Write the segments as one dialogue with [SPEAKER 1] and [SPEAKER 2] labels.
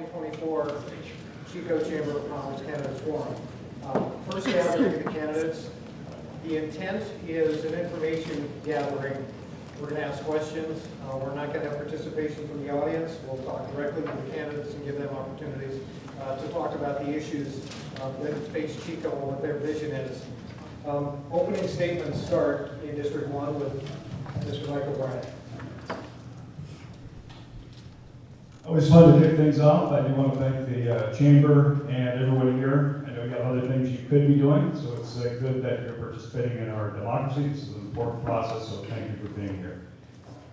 [SPEAKER 1] 2024 Chico Chamber of Commerce Candidates Forum. First gathering of the candidates. The intent is an information gathering. We're going to ask questions. We're not going to have participation from the audience. We'll talk directly with the candidates and give them opportunities to talk about the issues that face Chico and what their vision is. Opening statements start in District 1 with Mr. Michael Bryce.
[SPEAKER 2] Always fun to kick things off. I do want to thank the Chamber and everyone here. I know you have other things you could be doing, so it's good that you're participating in our democracy. This is an important process, so thank you for being here.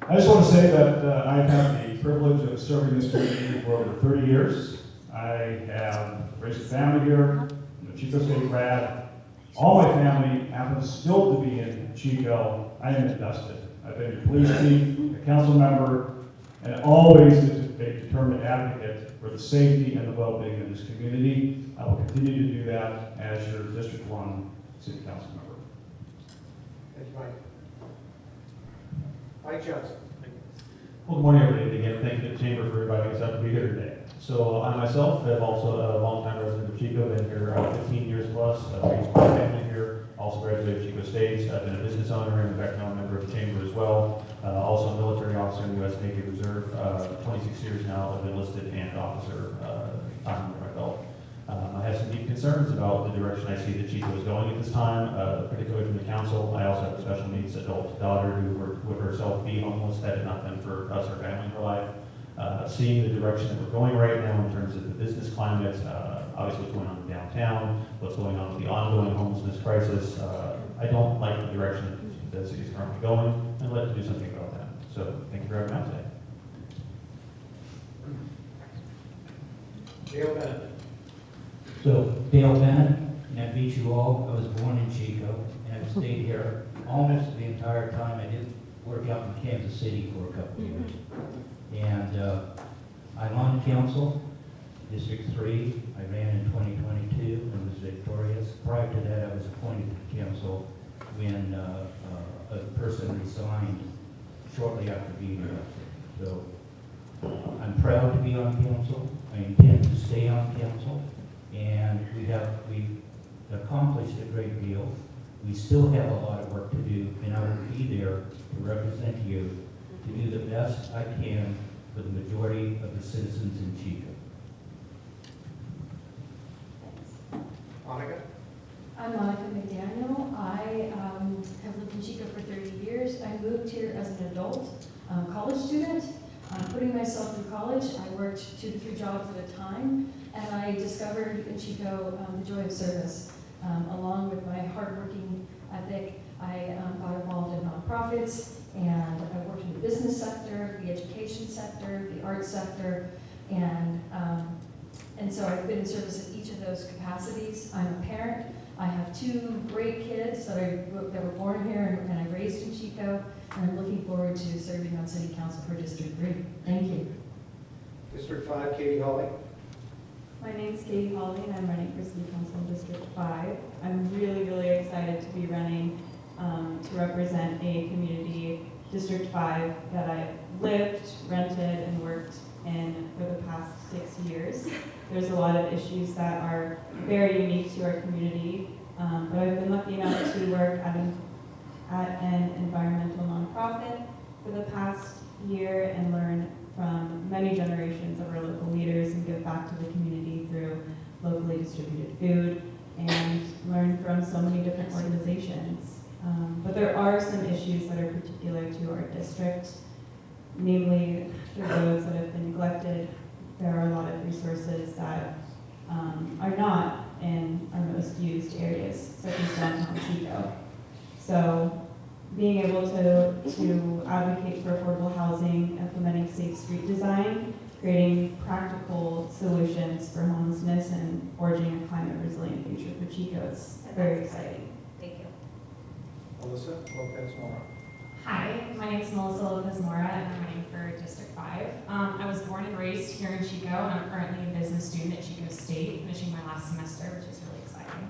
[SPEAKER 2] I just want to say that I've had the privilege of serving this community for over 30 years. I have raised a family here. I'm a Chico State grad. All my family happens still to be in Chico. I am invested. I've been a police chief, a council member, and always a determined advocate for the safety and the well-being of this community. I will continue to do that as your District 1 City Council member.
[SPEAKER 1] Thank you, Mike. Mike Johnson.
[SPEAKER 3] Well, good morning, everybody. Again, thank you to the Chamber for inviting us out to be here today. So I myself am also a longtime resident of Chico, been here 15 years plus. I've raised my family here, also graduated Chico State. I've been a business owner and in fact now a member of the Chamber as well. Also a military officer in the U.S. Navy Reserve. 26 years now, I've been enlisted and officer time under my belt. I have some deep concerns about the direction I see that Chico is going at this time, particularly from the council. I also have a special needs adult daughter who would herself be homeless had it not been for us, her family, her life. Seeing the direction that we're going right now in terms of the business climate, obviously what's going on in downtown, what's going on with the ongoing homelessness crisis, I don't like the direction that the city is currently going, and I'd like to do something about that. So thank you for having me out today.
[SPEAKER 1] Dale Bennett.
[SPEAKER 4] So, Dale Bennett, and I meet you all. I was born in Chico, and I've stayed here almost the entire time. I did work out in Kansas City for a couple of years. And I'm on council, District 3. I ran in 2022 and was victorious. Prior to that, I was appointed to council when a person resigned shortly after being elected. So, I'm proud to be on council. I intend to stay on council. And we've accomplished a great deal. We still have a lot of work to do, and I will be there to represent you, to do the best I can for the majority of the citizens in Chico.
[SPEAKER 1] Monica.
[SPEAKER 5] I'm Monica McDaniel. I have lived in Chico for 30 years. I moved here as an adult college student. Putting myself through college, I worked 2 to 3 jobs at a time, and I discovered in Chico the joy of service. Along with my hardworking ethic, I got involved in nonprofits, and I worked in the business sector, the education sector, the arts sector, and so I've been in service in each of those capacities. I'm a parent. I have 2 great kids that were born here and I raised in Chico, and I'm looking forward to serving on City Council for District 3. Thank you.
[SPEAKER 1] District 5, Katie Hawley.
[SPEAKER 6] My name's Katie Hawley, and I'm running for City Council in District 5. I'm really excited to be running to represent a community, District 5, that I've lived, rented, and worked in for the past 6 years. There's a lot of issues that are very unique to our community, but I've been lucky enough to work at an environmental nonprofit for the past year and learn from many generations of our local leaders and give back to the community through locally distributed food and learn from so many different organizations. But there are some issues that are particular to our district, namely the roads that have been neglected. There are a lot of resources that are not in our most used areas, such as downtown Chico. So being able to advocate for affordable housing, implementing safe street design, creating practical solutions for homelessness, and forging a climate resilient future for Chico is very exciting.
[SPEAKER 5] Thank you.
[SPEAKER 1] Melissa Lopez-Mora.
[SPEAKER 7] Hi, my name is Melissa Lopez-Mora, and I'm running for District 5. I was born and raised here in Chico, and I'm currently a business student at Chico State, finishing my last semester, which is really exciting.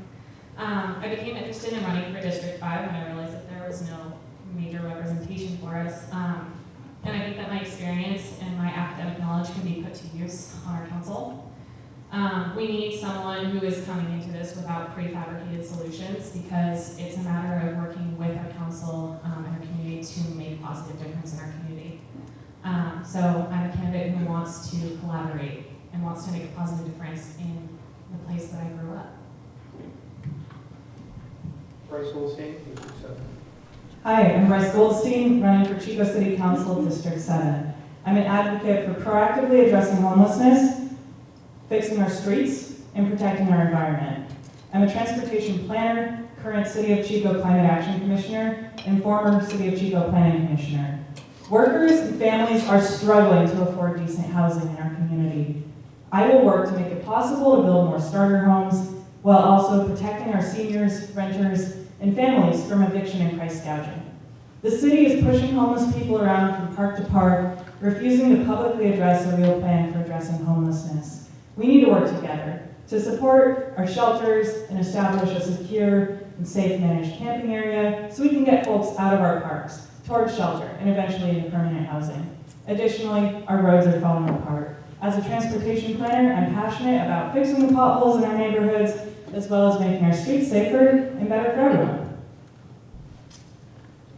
[SPEAKER 7] I became interested in running for District 5 when I realized that there was no major representation for us. And I think that my experience and my academic knowledge can be put to use on our council. We need someone who is coming into this without prefabricated solutions, because it's a matter of working with our council and our community to make a positive difference in our community. So I'm a candidate who wants to collaborate and wants to make a positive difference in the place that I grew up.
[SPEAKER 1] Bryce Goldstein, District 7.
[SPEAKER 6] Hi, I'm Bryce Goldstein, running for Chico City Council, District 7. I'm an advocate for proactively addressing homelessness, fixing our streets, and protecting our environment. I'm a transportation planner, current City of Chico Climate Action Commissioner, and former City of Chico Planning Commissioner. Workers and families are struggling to afford decent housing in our community. I will work to make it possible to build more starter homes while also protecting our seniors, renters, and families from eviction and price gouging. The city is pushing homeless people around from park to park, refusing to publicly address a real plan for addressing homelessness. We need to work together to support our shelters and establish a secure and safe managed camping area so we can get folks out of our parks, towards shelter, and eventually into permanent housing. Additionally, our roads are falling apart. As a transportation planner, I'm passionate about fixing the potholes in our neighborhoods, as well as making our streets safer and better for everyone.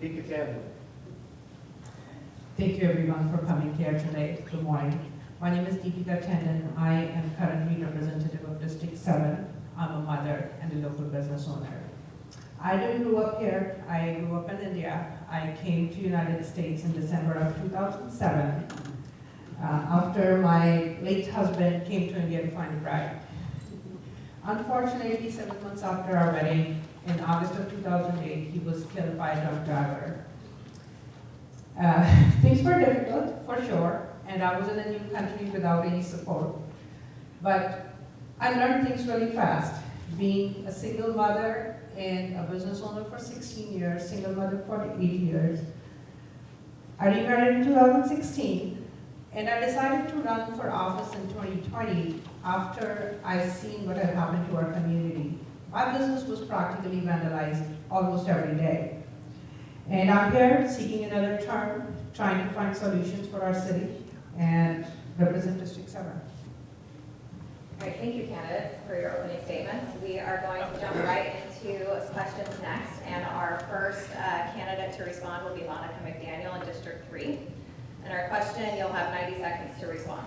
[SPEAKER 1] Deepika Tandon.
[SPEAKER 8] Thank you everyone for coming here today. Good morning. My name is Deepika Tandon. I am currently representative of District 7. I'm a mother and a local business owner. I didn't grow up here. I grew up in India. I came to United States in December of 2007 after my late husband came to India to find a bride. Unfortunately, 7 months after our wedding, in August of 2008, he was killed by a drunk driver. Things were difficult, for sure, and I was in a new country without any support. But I learned things really fast. Being a single mother and a business owner for 16 years, single mother for 8 years. I remarried in 2016, and I decided to run for office in 2020 after I seen what had happened to our community. My business was practically vandalized almost every day. And I'm here seeking another term, trying to find solutions for our city and represent District 7.
[SPEAKER 9] All right, thank you, candidates, for your opening statements. We are going to jump right into questions next, and our first candidate to respond will be Monica McDaniel in District 3. And our question, you'll have 90 seconds to respond.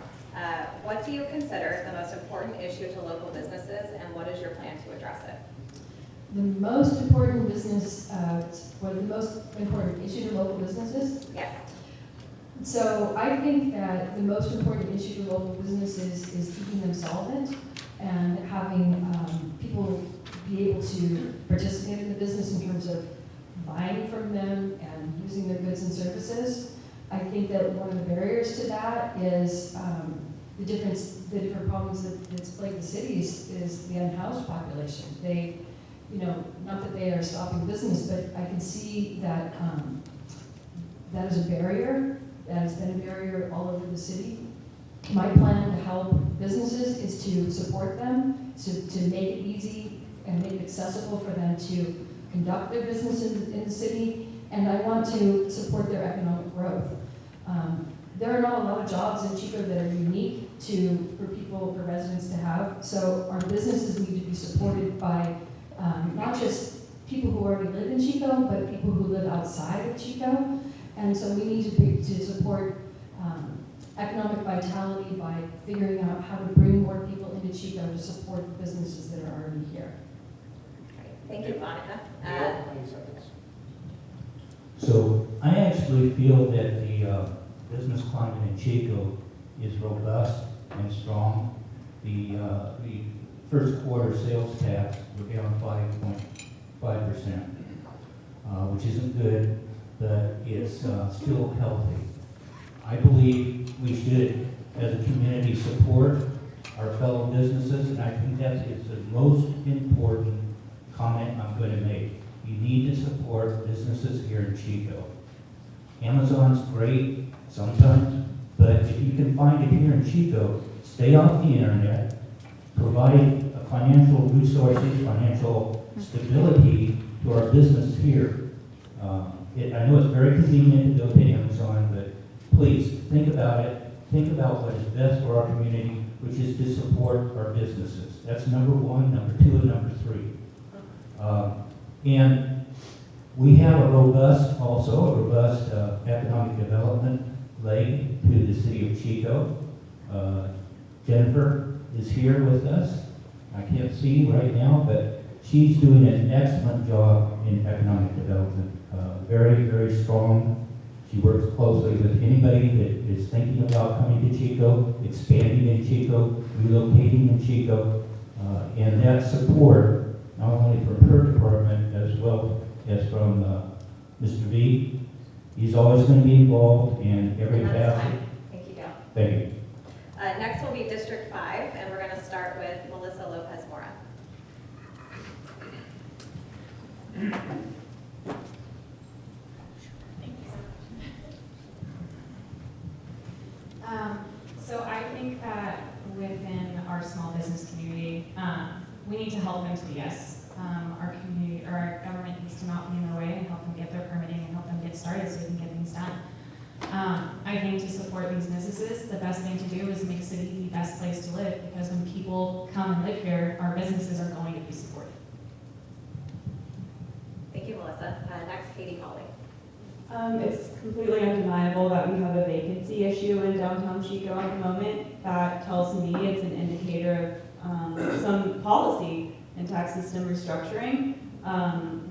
[SPEAKER 9] What do you consider the most important issue to local businesses, and what is your plan to address it?
[SPEAKER 5] The most important business, what the most important issue to local businesses?
[SPEAKER 9] Yes.
[SPEAKER 5] So I think that the most important issue to local businesses is keeping them solvent and having people be able to participate in the business in terms of buying from them and using their goods and services. I think that one of the barriers to that is the different problems that's plagued the cities is the unhoused population. They, not that they are stopping business, but I can see that that is a barrier. That has been a barrier all over the city. My plan to help businesses is to support them, to make it easy and make it accessible for them to conduct their business in the city, and I want to support their economic growth. There are not a lot of jobs in Chico that are unique for residents to have, so our businesses need to be supported by not just people who already live in Chico, but people who live outside of Chico. And so we need to support economic vitality by figuring out how to bring more people into Chico to support the businesses that are already here.
[SPEAKER 9] Great. Thank you, Monica.
[SPEAKER 1] 90 seconds.
[SPEAKER 4] So I actually feel that the business climate in Chico is robust and strong. The first quarter sales tax were down 5.5%, which isn't good, but it's still healthy. I believe we should, as a community, support our fellow businesses, and I think that is the most important comment I'm going to make. You need to support businesses here in Chico. Amazon's great sometimes, but if you can find it here in Chico, stay off the internet, provide financial resources, financial stability to our business here. I know it's very convenient to go to Amazon, but please think about it. think about what is best for our community, which is to support our businesses. That's number one, number two, and number three. And we have a robust economic development leg to the city of Chico. Jennifer is here with us. I can't see right now, but she's doing an excellent job in economic development. Very, very strong. She works closely with anybody that is thinking about coming to Chico, expanding in Chico, relocating in Chico, and that support, not only from her department as well as from Mr. V. He's always going to be involved in every
[SPEAKER 9] And that's
[SPEAKER 4] facet.
[SPEAKER 9] fine. Thank you, Dale.
[SPEAKER 4] Thank you.
[SPEAKER 9] Next will be District 5, and we're going to start with Melissa Lopez-Mora.
[SPEAKER 7] So I think that within our small business community, we need to help them to be yes. Our community, or our government needs to not be in their way and help them get their permitting and help them get started so we can get things done. I think to support these businesses, the best thing to do is make city the best place to live, because when people come and live here, our businesses are going to be supported.
[SPEAKER 9] Thank you, Melissa. Next, Katie Hawley.
[SPEAKER 6] It's completely undeniable that we have a vacancy issue in downtown Chico at the moment. That tells me it's an indicator of some policy and tax system restructuring.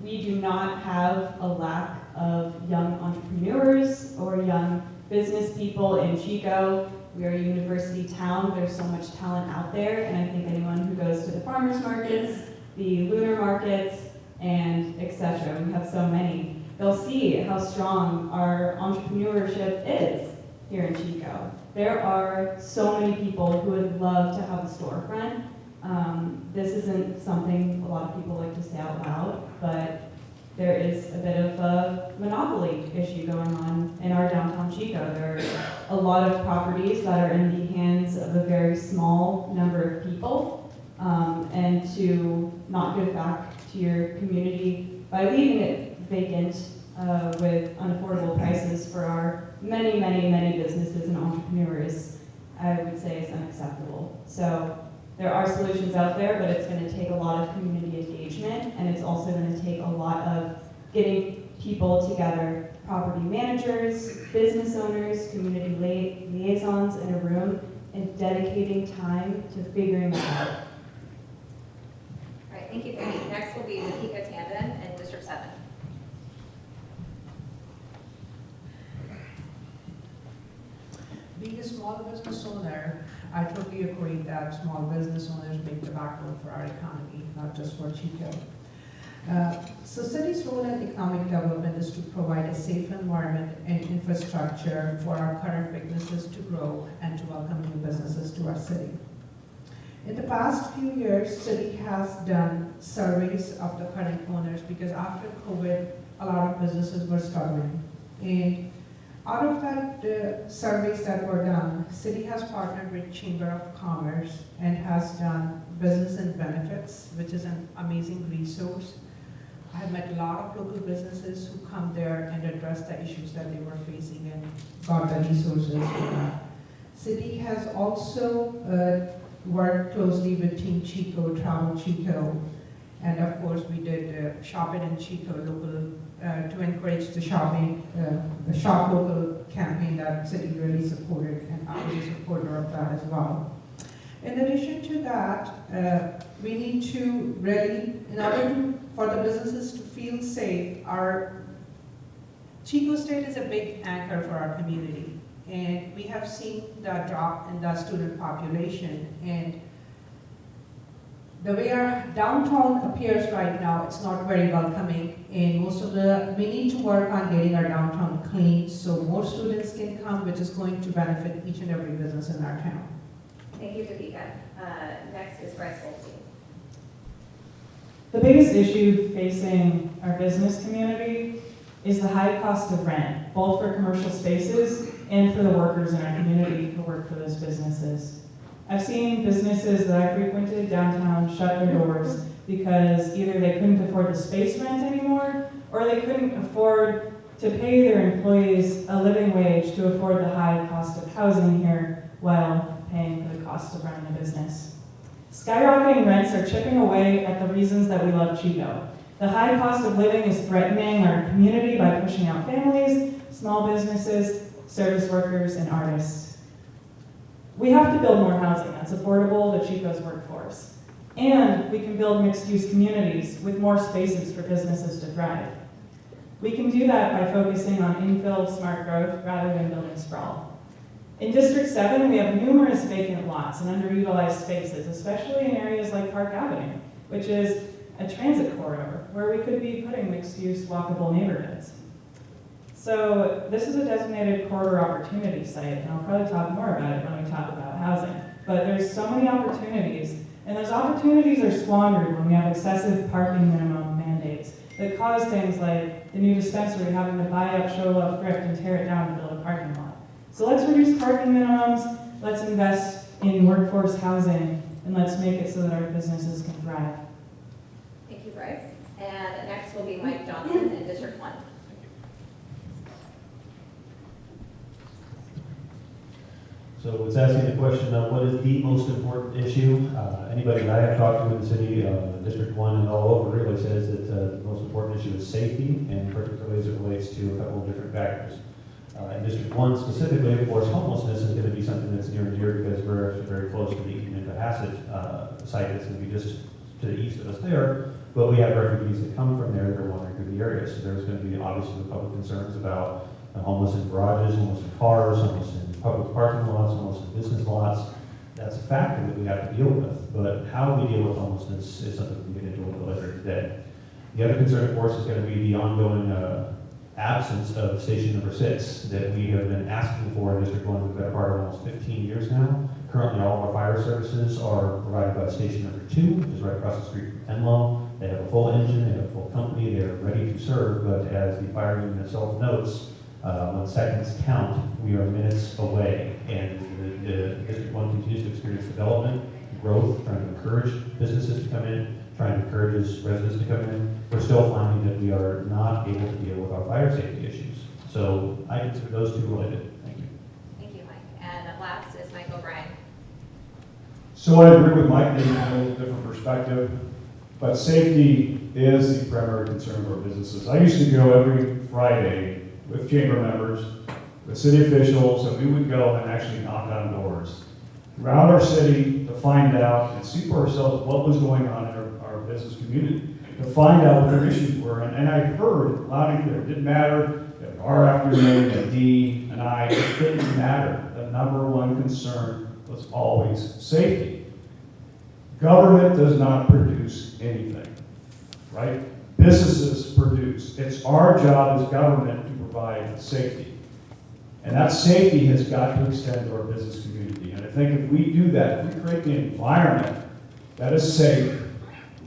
[SPEAKER 6] We do not have a lack of young entrepreneurs or young business people in Chico. We are a university town. There's so much talent out there, and I think anyone who goes to the farmers markets, the lunar markets, and etc., we have so many, they'll see how strong our entrepreneurship is here in Chico. There are so many people who would love to have a storefront. This isn't something a lot of people like to say out loud, but there is a bit of a monopoly issue going on in our downtown Chico. There are a lot of properties that are in the hands of a very small number of people, and to not give back to your community by leaving it vacant with unaffordable prices for our many, many, many businesses and entrepreneurs, I would say is unacceptable. So there are solutions out there, but it's going to take a lot of community engagement, and it's also going to take a lot of getting people together, property managers, business owners, community liaisons in a room, and dedicating time to figuring it out.
[SPEAKER 9] All right, thank you, Katie. Next will be Deepika Tandon in District 7.
[SPEAKER 8] Being a small business owner, I totally agree that small business owners make the backbone for our economy, not just for Chico. So city's role in economic development is to provide a safe environment and infrastructure for our current businesses to grow and to welcome new businesses to our city. In the past few years, city has done surveys of the current owners because after COVID, a lot of businesses were struggling. And out of that surveys that were done, city has partnered with Chamber of Commerce and has done business and benefits, which is an amazing resource. I have met a lot of local businesses who come there and address the issues that they were facing and got the resources for that. City has also worked closely with Team Chico, Travel Chico, and of course we did Shop It in Chico local to encourage the shopping, the Shop Local campaign that city really supported, and I was a supporter of that as well. In addition to that, we need to really, in order for the businesses to feel safe, our Chico State is a big anchor for our community, and we have seen the drop in the student population, and the way our downtown appears right now, it's not very welcoming, and we need to work on getting our downtown clean so more students can come, which is going to benefit each and every business in our town.
[SPEAKER 9] Thank you, Deepika. Next is Bryce Goldstein.
[SPEAKER 6] The biggest issue facing our business community is the high cost of rent, both for commercial spaces and for the workers in our community who work for those businesses. I've seen businesses that I frequented downtown shut their doors because either they couldn't afford the space rent anymore, or they couldn't afford to pay their employees a living wage to afford the high cost of housing here while paying for the cost of running a business. Skyrocketing rents are chipping away at the reasons that we love Chico. The high cost of living is threatening our community by pushing out families, small businesses, service workers, and artists. We have to build more housing that's affordable to Chico's workforce. And we can build mixed-use communities with more spaces for businesses to thrive. We can do that by focusing on infill smart growth rather than building sprawl. In District 7, we have numerous vacant lots and underutilized spaces, especially in areas like Park Avenue, which is a transit corridor where we could be putting mixed-use walkable neighborhoods. So this is a designated corridor opportunity site, and I'll probably talk more about it when we talk about housing. But there's so many opportunities, and those opportunities are squandered when we have excessive parking minimum mandates that cause things like the new dispensary having to buy up Show Love Thrift and tear it down to build a parking lot. So let's reduce parking minimums, let's invest in workforce housing, and let's make it so that our businesses can thrive.
[SPEAKER 9] Thank you, Bryce. And next will be Mike Johnson in District 1.
[SPEAKER 3] So it's asking the question of what is the most important issue? Anybody that I have talked to in the city, District 1 and all over really says that the most important issue is safety, and particularly as it relates to a couple of different factors. In District 1 specifically, of course, homelessness is going to be something that's near and dear because we're actually very close to the Eaton and Cohasset site that's going to be just to the east of us there. But we have refugees that come from there that are wandering through the area. So there's going to be obviously public concerns about homeless in garages, homeless in cars, homeless in public parking lots, homeless in business lots. That's a factor that we have to deal with. But how we deal with homelessness is something we get into a little bit later today. The other concern, of course, is going to be the ongoing absence of station number 6 that we have been asking for in District 1 for the better part of almost 15 years now. Currently, all of our fire services are provided by station number 2, which is right across the street from Enloe. They have a full engine, they have a full company, they are ready to serve, but as the fire unit itself notes, when seconds count, we are minutes away, and the District 1 continues to experience development, growth, trying to encourage businesses to come in, trying to encourage residents to come in. We're still finding that we are not able to deal with our fire safety issues. So I consider those two related. Thank you.
[SPEAKER 9] Thank you, Mike. And last is Mike O'Brien.
[SPEAKER 2] So I agree with Mike, maybe a little different perspective, but safety is the primary concern of our businesses. I used to go every Friday with chamber members, with city officials, and we would go and actually knock on doors throughout our city to find out and see for ourselves what was going on in our business community, to find out what their issues were. And I heard loud and clear, it didn't matter if R after name, a D, an I, it didn't matter. The number one concern was always safety. Government does not produce anything, right? Businesses produce. It's our job as government to provide safety. And that safety has got to extend to our business community. And I think if we do that, if we create the environment that is safe,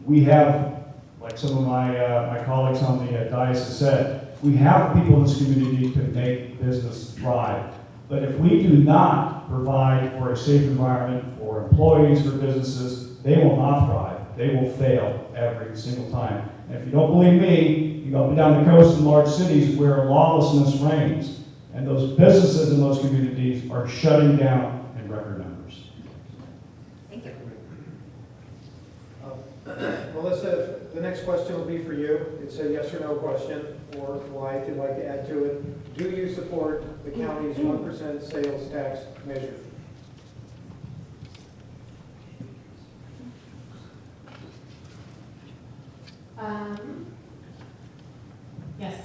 [SPEAKER 2] we have, like some of my colleagues on the dais have said, we have people in this community to make business thrive. But if we do not provide for a safe environment for employees, for businesses, they will not thrive. They will fail every single time. And if you don't believe me, you go up and down the coast in large cities where lawlessness reigns. And those businesses in those communities are shutting down in record numbers.
[SPEAKER 9] Thank you.
[SPEAKER 1] Melissa, the next question will be for you. It's a yes or no question, or why, if you'd like to add to it. Do you support the county's 1% sales tax measure?
[SPEAKER 7] Yes.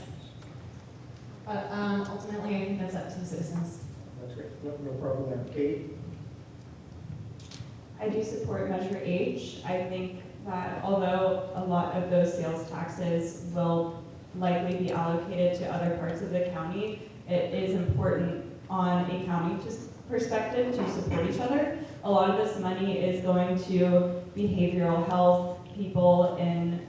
[SPEAKER 7] But ultimately, I think that's up to the citizens.
[SPEAKER 1] That's great. No problem there. Katie?
[SPEAKER 6] I do support Measure H. I think that although a lot of those sales taxes will likely be allocated to other parts of the county, it is important on a county perspective to support each other. A lot of this money is going to behavioral health, people in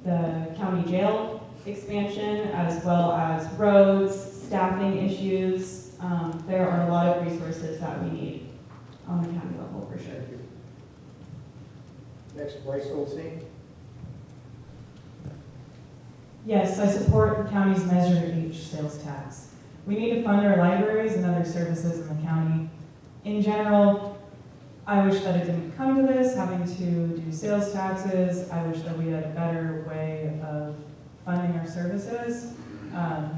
[SPEAKER 6] the county jail expansion, as well as roads, staffing issues. There are a lot of resources that we need on the county level for sure.
[SPEAKER 1] Thank you. Next, Bryce Goldstein.
[SPEAKER 6] Yes, I support the county's Measure H sales tax. We need to fund our libraries and other services in the county. In general, I wish that it didn't come to this, having to do sales taxes. I wish that we had a better way of funding our services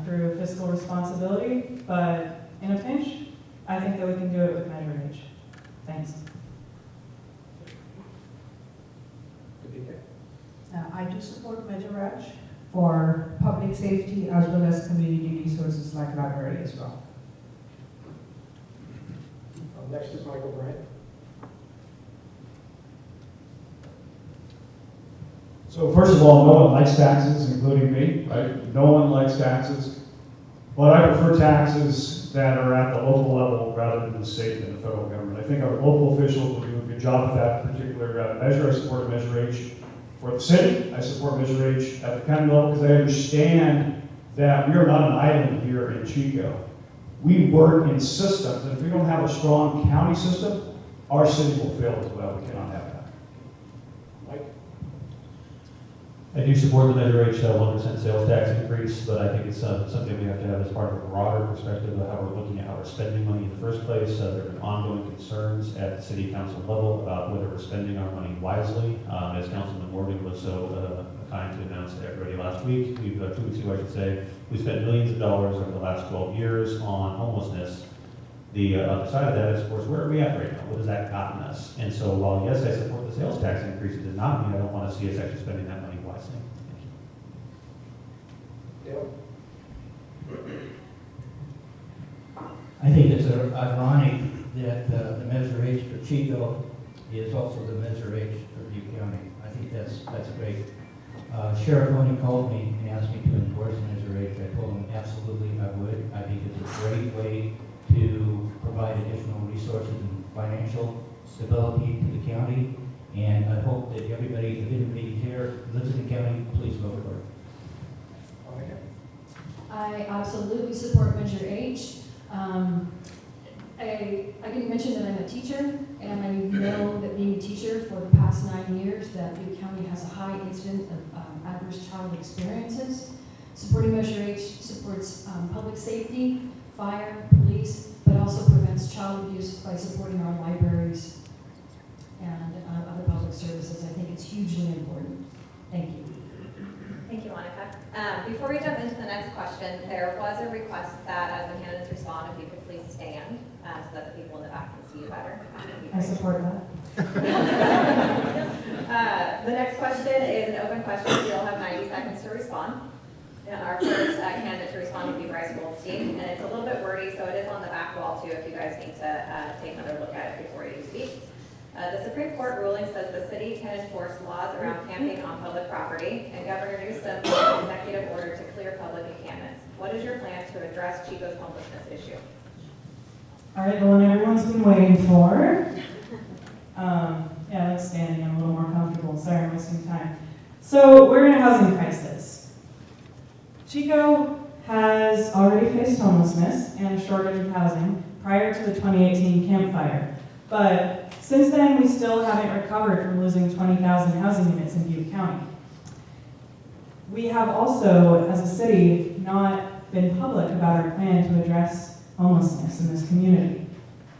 [SPEAKER 6] through fiscal responsibility, but in a pinch, I think that we can do it with Measure H. Thanks.
[SPEAKER 1] Deepika?
[SPEAKER 8] I do support Measure H for public safety as well as community resources like library as well.
[SPEAKER 1] Next is Michael Bryant.
[SPEAKER 2] So first of all, no one likes taxes, including me, right? No one likes taxes. But I prefer taxes that are at the local level rather than the state and the federal government. I think our local officials will do a good job with that particular measure. I support Measure H for the city. I support Measure H at the county level because I understand that we are not an island here in Chico. We work in systems, and if we don't have a strong county system, our city will fail as well. We cannot have that. Mike?
[SPEAKER 3] I do support the Measure H 1% sales tax increase, but I think it's something we have to have as part of a broader perspective of how we're looking at how we're spending money in the first place. There have been ongoing concerns at the city council level about whether we're spending our money wisely. As Councilman Morgan was so kind to announce to everybody last week, 2 weeks ago I should say, we spent millions of dollars over the last 12 years on homelessness. The other side of that is, of course, where are we at right now? What has that gotten us? And so while, yes, I support the sales tax increase, it does not mean I don't want to see us actually spending that money wisely. Thank you.
[SPEAKER 1] Dale?
[SPEAKER 4] I think it's ironic that the Measure H for Chico is also the Measure H for Butte County. I think that's great. Sheriff Loney called me and asked me to endorse Measure H. I told him absolutely I would. I think it's a great way to provide additional resources and financial stability to the county. And I hope that everybody, if anybody here lives in the county, please vote for it.
[SPEAKER 1] Monica?
[SPEAKER 5] I absolutely support Measure H. I can mention that I'm a teacher, and I know that being a teacher for the past 9 years, that Butte County has a high incident of adverse child experiences. Supporting Measure H supports public safety, fire, police, but also prevents child abuse by supporting our libraries and other public services. I think it's hugely important. Thank you.
[SPEAKER 9] Thank you, Monica. Before we jump into the next question, there was a request that as the candidates respond, if you could please stand so that the people in the back can see you better.
[SPEAKER 6] I support that.
[SPEAKER 9] The next question is an open question, so you'll have 90 seconds to respond. And our first candidate to respond would be Bryce Goldstein, and it's a little bit wordy, so it is on the back wall too if you guys need to take another look at it before you speak. The Supreme Court ruling says the city can enforce laws around camping on public property, and Governor Newsom issued an executive order to clear public encampments. What is your plan to address Chico's homelessness issue?
[SPEAKER 6] All right, the one everyone's been waiting for. Yeah, I like standing. I'm a little more comfortable. Sorry, I'm wasting time. So we're in a housing crisis. Chico has already faced homelessness and a shortage of housing prior to the 2018 Camp Fire. But since then, we still haven't recovered from losing 20,000 housing units in Butte County. We have also, as a city, not been public about our plan to address homelessness in this community.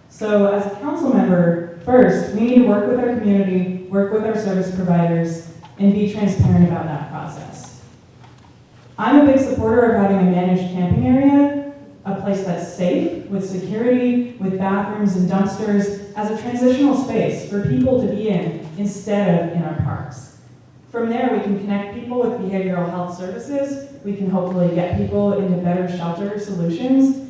[SPEAKER 6] So as a council member, first, we need to work with our community, work with our service providers, and be transparent about that process. I'm a big supporter of having a managed camping area, a place that's safe, with security, with bathrooms and dumpsters, as a transitional space for people to be in instead of in our parks. From there, we can connect people with behavioral health services. We can hopefully get people into better shelter solutions.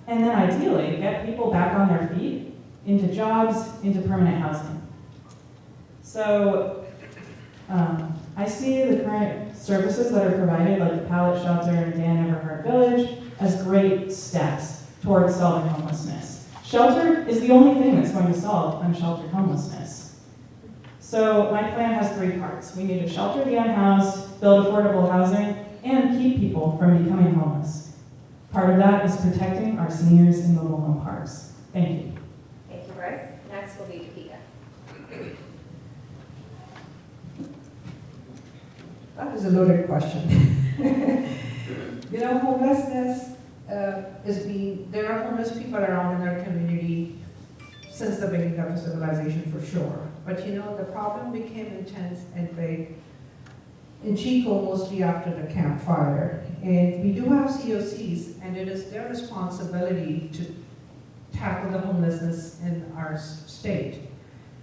[SPEAKER 6] And then ideally, get people back on their feet, into jobs, into permanent housing. So I see the current services that are provided, like the pallet shelter in Dan Everhart Village, as great steps towards solving homelessness. Shelter is the only thing that's going to solve unsheltered homelessness. So my plan has 3 parts. We need to shelter the unhoused, build affordable housing, and keep people from becoming homeless. Part of that is protecting our seniors in mobile home parks. Thank you.
[SPEAKER 9] Thank you, Bryce. Next will be Deepika.
[SPEAKER 8] That is a loaded question. You know, homelessness there are homeless people around in our community since the beginning of the civilization for sure. But you know, the problem became intense and big in Chico mostly after the campfire. And we do have COCs, and it is their responsibility to tackle the homelessness in our state.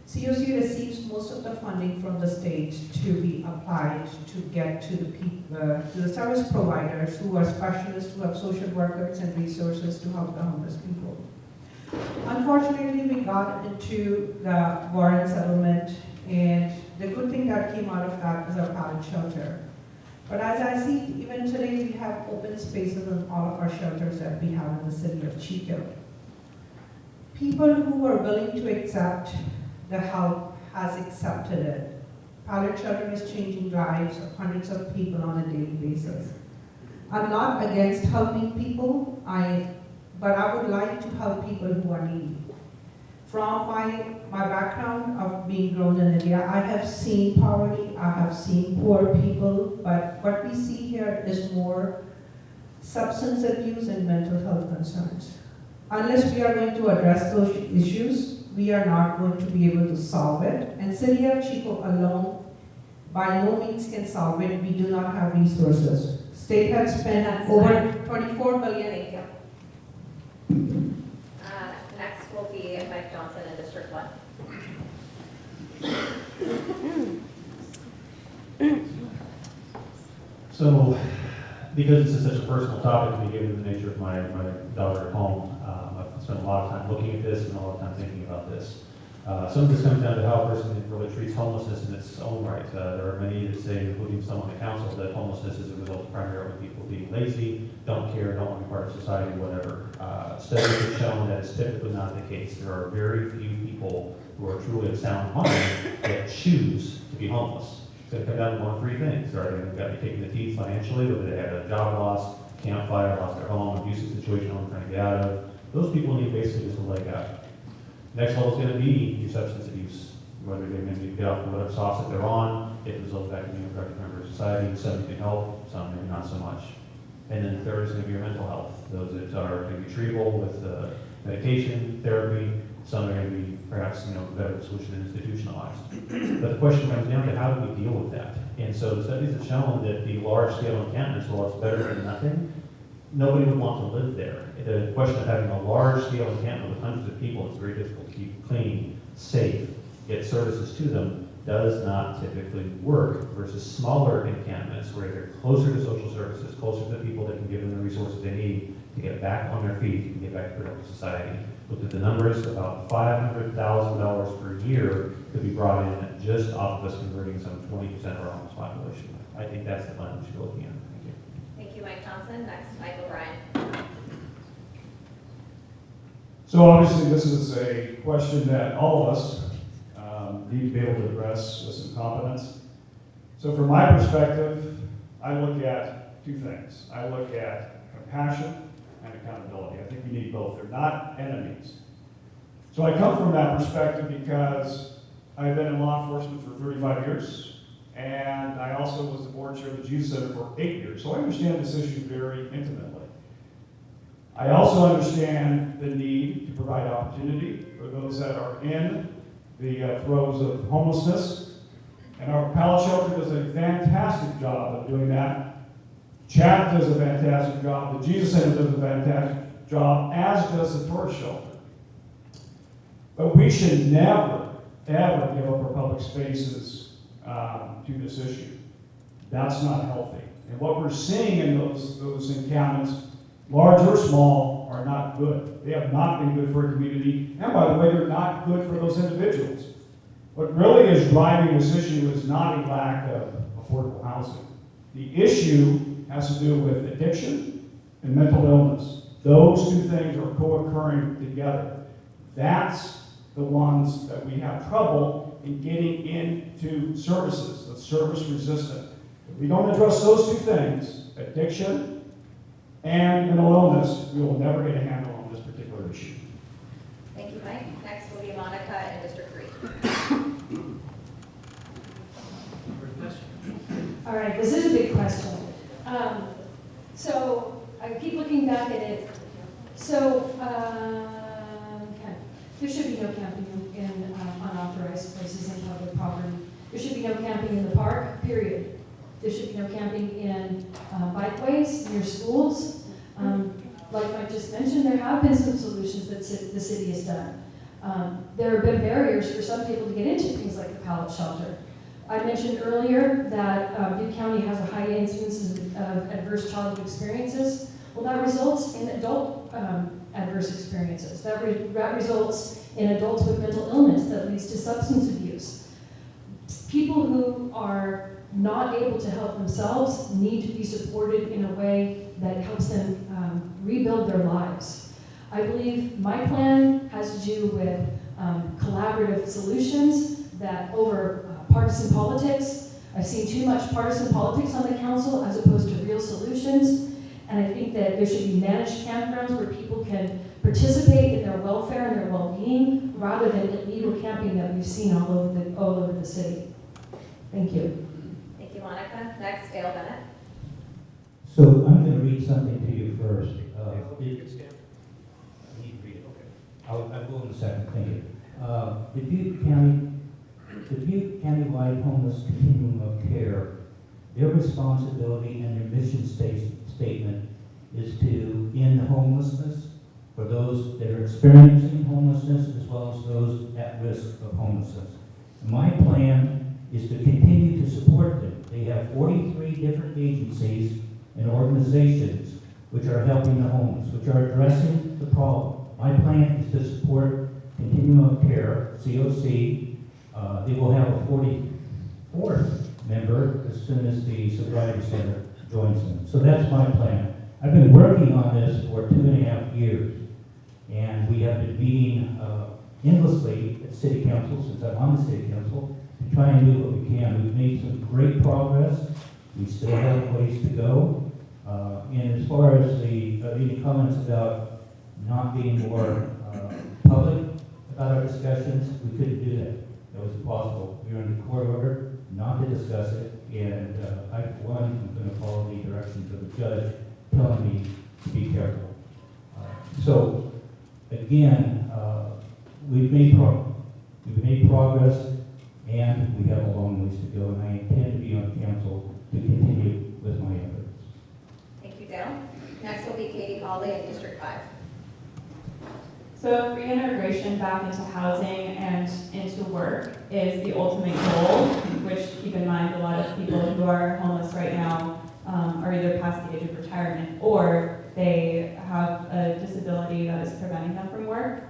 [SPEAKER 8] COC receives most of the funding from the state to be applied to get to the service providers who are specialists, who have social workers and resources to help the homeless people. Unfortunately, we got into the Warren settlement, and the good thing that came out of that is a pallet shelter. But as I see, even today, we have open spaces in all of our shelters that we have in the city of Chico. People who are willing to accept the help has accepted it. Pallet shelter is changing lives of hundreds of people on a daily basis. I'm not against helping people, but I would like to help people who are needy. From my background of being grown in India, I have seen poverty, I have seen poor people, but what we see here is more substance abuse and mental health concerns. Unless we are going to address those issues, we are not going to be able to solve it. And City of Chico alone, by no means can solve it. We do not have resources. State has spent over 24 million.
[SPEAKER 9] Next will be Mike Johnson in District 1.
[SPEAKER 3] So, because this is such a personal topic to me, given the nature of my daughter at home, I've spent a lot of time looking at this and a lot of time thinking about this. Some of this comes down to how a person really treats homelessness in its own right. There are many that say, including some on the council, that homelessness is a result of primarily people being lazy, don't care, don't want to be part of society, whatever. Studies have shown that it's typically not the case. There are very few people who are truly of sound mind that choose to be homeless. It's going to come down to one of three things. They're either going to be taking the teeth financially, whether they had a job loss, campfire, lost their home, abusive situation home trying to get out of. Those people need basically just a leg out. Next level is going to be your substance abuse, whether they're going to get off of whatever sauce that they're on, if it results back in being a productive member of society. Some can help, some maybe not so much. And then the third is going to be your mental health. Those that are going to be treatable with medication, therapy. Some are going to be perhaps a better solution than institutionalized. But the question comes down to how do we deal with that? And so the studies have shown that the large-scale encampments, while it's better than nothing, nobody would want to live there. The question of having a large-scale encampment with hundreds of people, it's very difficult to keep clean, safe, get services to them, does not typically work versus smaller encampments where they're closer to social services, closer to the people that can give them the resources they need to get back on their feet and get back to productive society. Looked at the numbers, about $500,000 per year could be brought in just off of us converting some 20% of our homeless population. I think that's the plan we should be looking at. Thank you.
[SPEAKER 9] Thank you, Mike Johnson. Next, Michael Bryan.
[SPEAKER 2] So obviously this is a question that all of us need to be able to address with some competence. So from my perspective, I look at two things. I look at compassion and accountability. I think we need both. They're not enemies. So I come from that perspective because I've been in law enforcement for 35 years, and I also was the board chair of the Jesus Center for 8 years. So I understand this issue very intimately. I also understand the need to provide opportunity for those that are in the throes of homelessness. And our pallet shelter does a fantastic job of doing that. CHAP does a fantastic job. The Jesus Center does a fantastic job, as does the tourist shelter. But we should never, ever give up our public spaces to this issue. That's not healthy. And what we're seeing in those encampments, large or small, are not good. They have not been good for a community. And by the way, they're not good for those individuals. What really is driving this issue is not a lack of affordable housing. The issue has to do with addiction and mental illness. Those two things are co-occurring together. That's the ones that we have trouble in getting into services, the service resistant. If we don't address those two things, addiction and mental illness, we will never get a handle on this particular issue.
[SPEAKER 9] Thank you, Mike. Next will be Monica in District 3.
[SPEAKER 5] All right, this is a big question. So I keep looking back at it. So, there should be no camping in unauthorized places in public property. There should be no camping in the park, period. There should be no camping in bikeways, near schools. Like I just mentioned, there have been some solutions that the city has done. There have been barriers for some people to get into things like the pallet shelter. I mentioned earlier that Butte County has a high incidence of adverse childhood experiences. Well, that results in adult adverse experiences. That results in adults with mental illness that leads to substance abuse. People who are not able to help themselves need to be supported in a way that helps them rebuild their lives. I believe my plan has to do with collaborative solutions that over partisan politics. I've seen too much partisan politics on the council as opposed to real solutions. And I think that there should be managed campgrounds where people can participate in their welfare and their well-being rather than illegal camping that we've seen all over the city. Thank you.
[SPEAKER 9] Thank you, Monica. Next, Dale Bennett.
[SPEAKER 4] So I'm going to read something to you first.
[SPEAKER 1] You can stand.
[SPEAKER 4] I need to read it.
[SPEAKER 1] Okay.
[SPEAKER 4] I will in a second, thank you. The Butte County-wide homeless continuum of care, their responsibility and their mission statement is to end homelessness for those that are experiencing homelessness as well as those at risk of homelessness. My plan is to continue to support them. They have 43 different agencies and organizations which are helping the homeless, which are addressing the problem. My plan is to support Continuum of Care, COC. They will have a 44th member as soon as the Sobriety Center joins them. So that's my plan. I've been working on this for 2.5 years, and we have been meeting endlessly at City Council since I'm on the City Council to try and do what we can. We've made some great progress. We still have a ways to go. And as far as any comments about not being more public about our discussions, we couldn't do that. That was impossible. We were under court order not to discuss it, and I, for one, am going to follow the directions of the judge telling me to be careful. So, again, we've made progress, and we have a long ways to go, and I intend to be on council to continue with my efforts.
[SPEAKER 9] Thank you, Dale. Next will be Katie Hawley in District 5.
[SPEAKER 6] So reintegration back into housing and into work is the ultimate goal, which, keep in mind, a lot of people who are homeless right now are either past the age of retirement or they have a disability that is preventing them from work.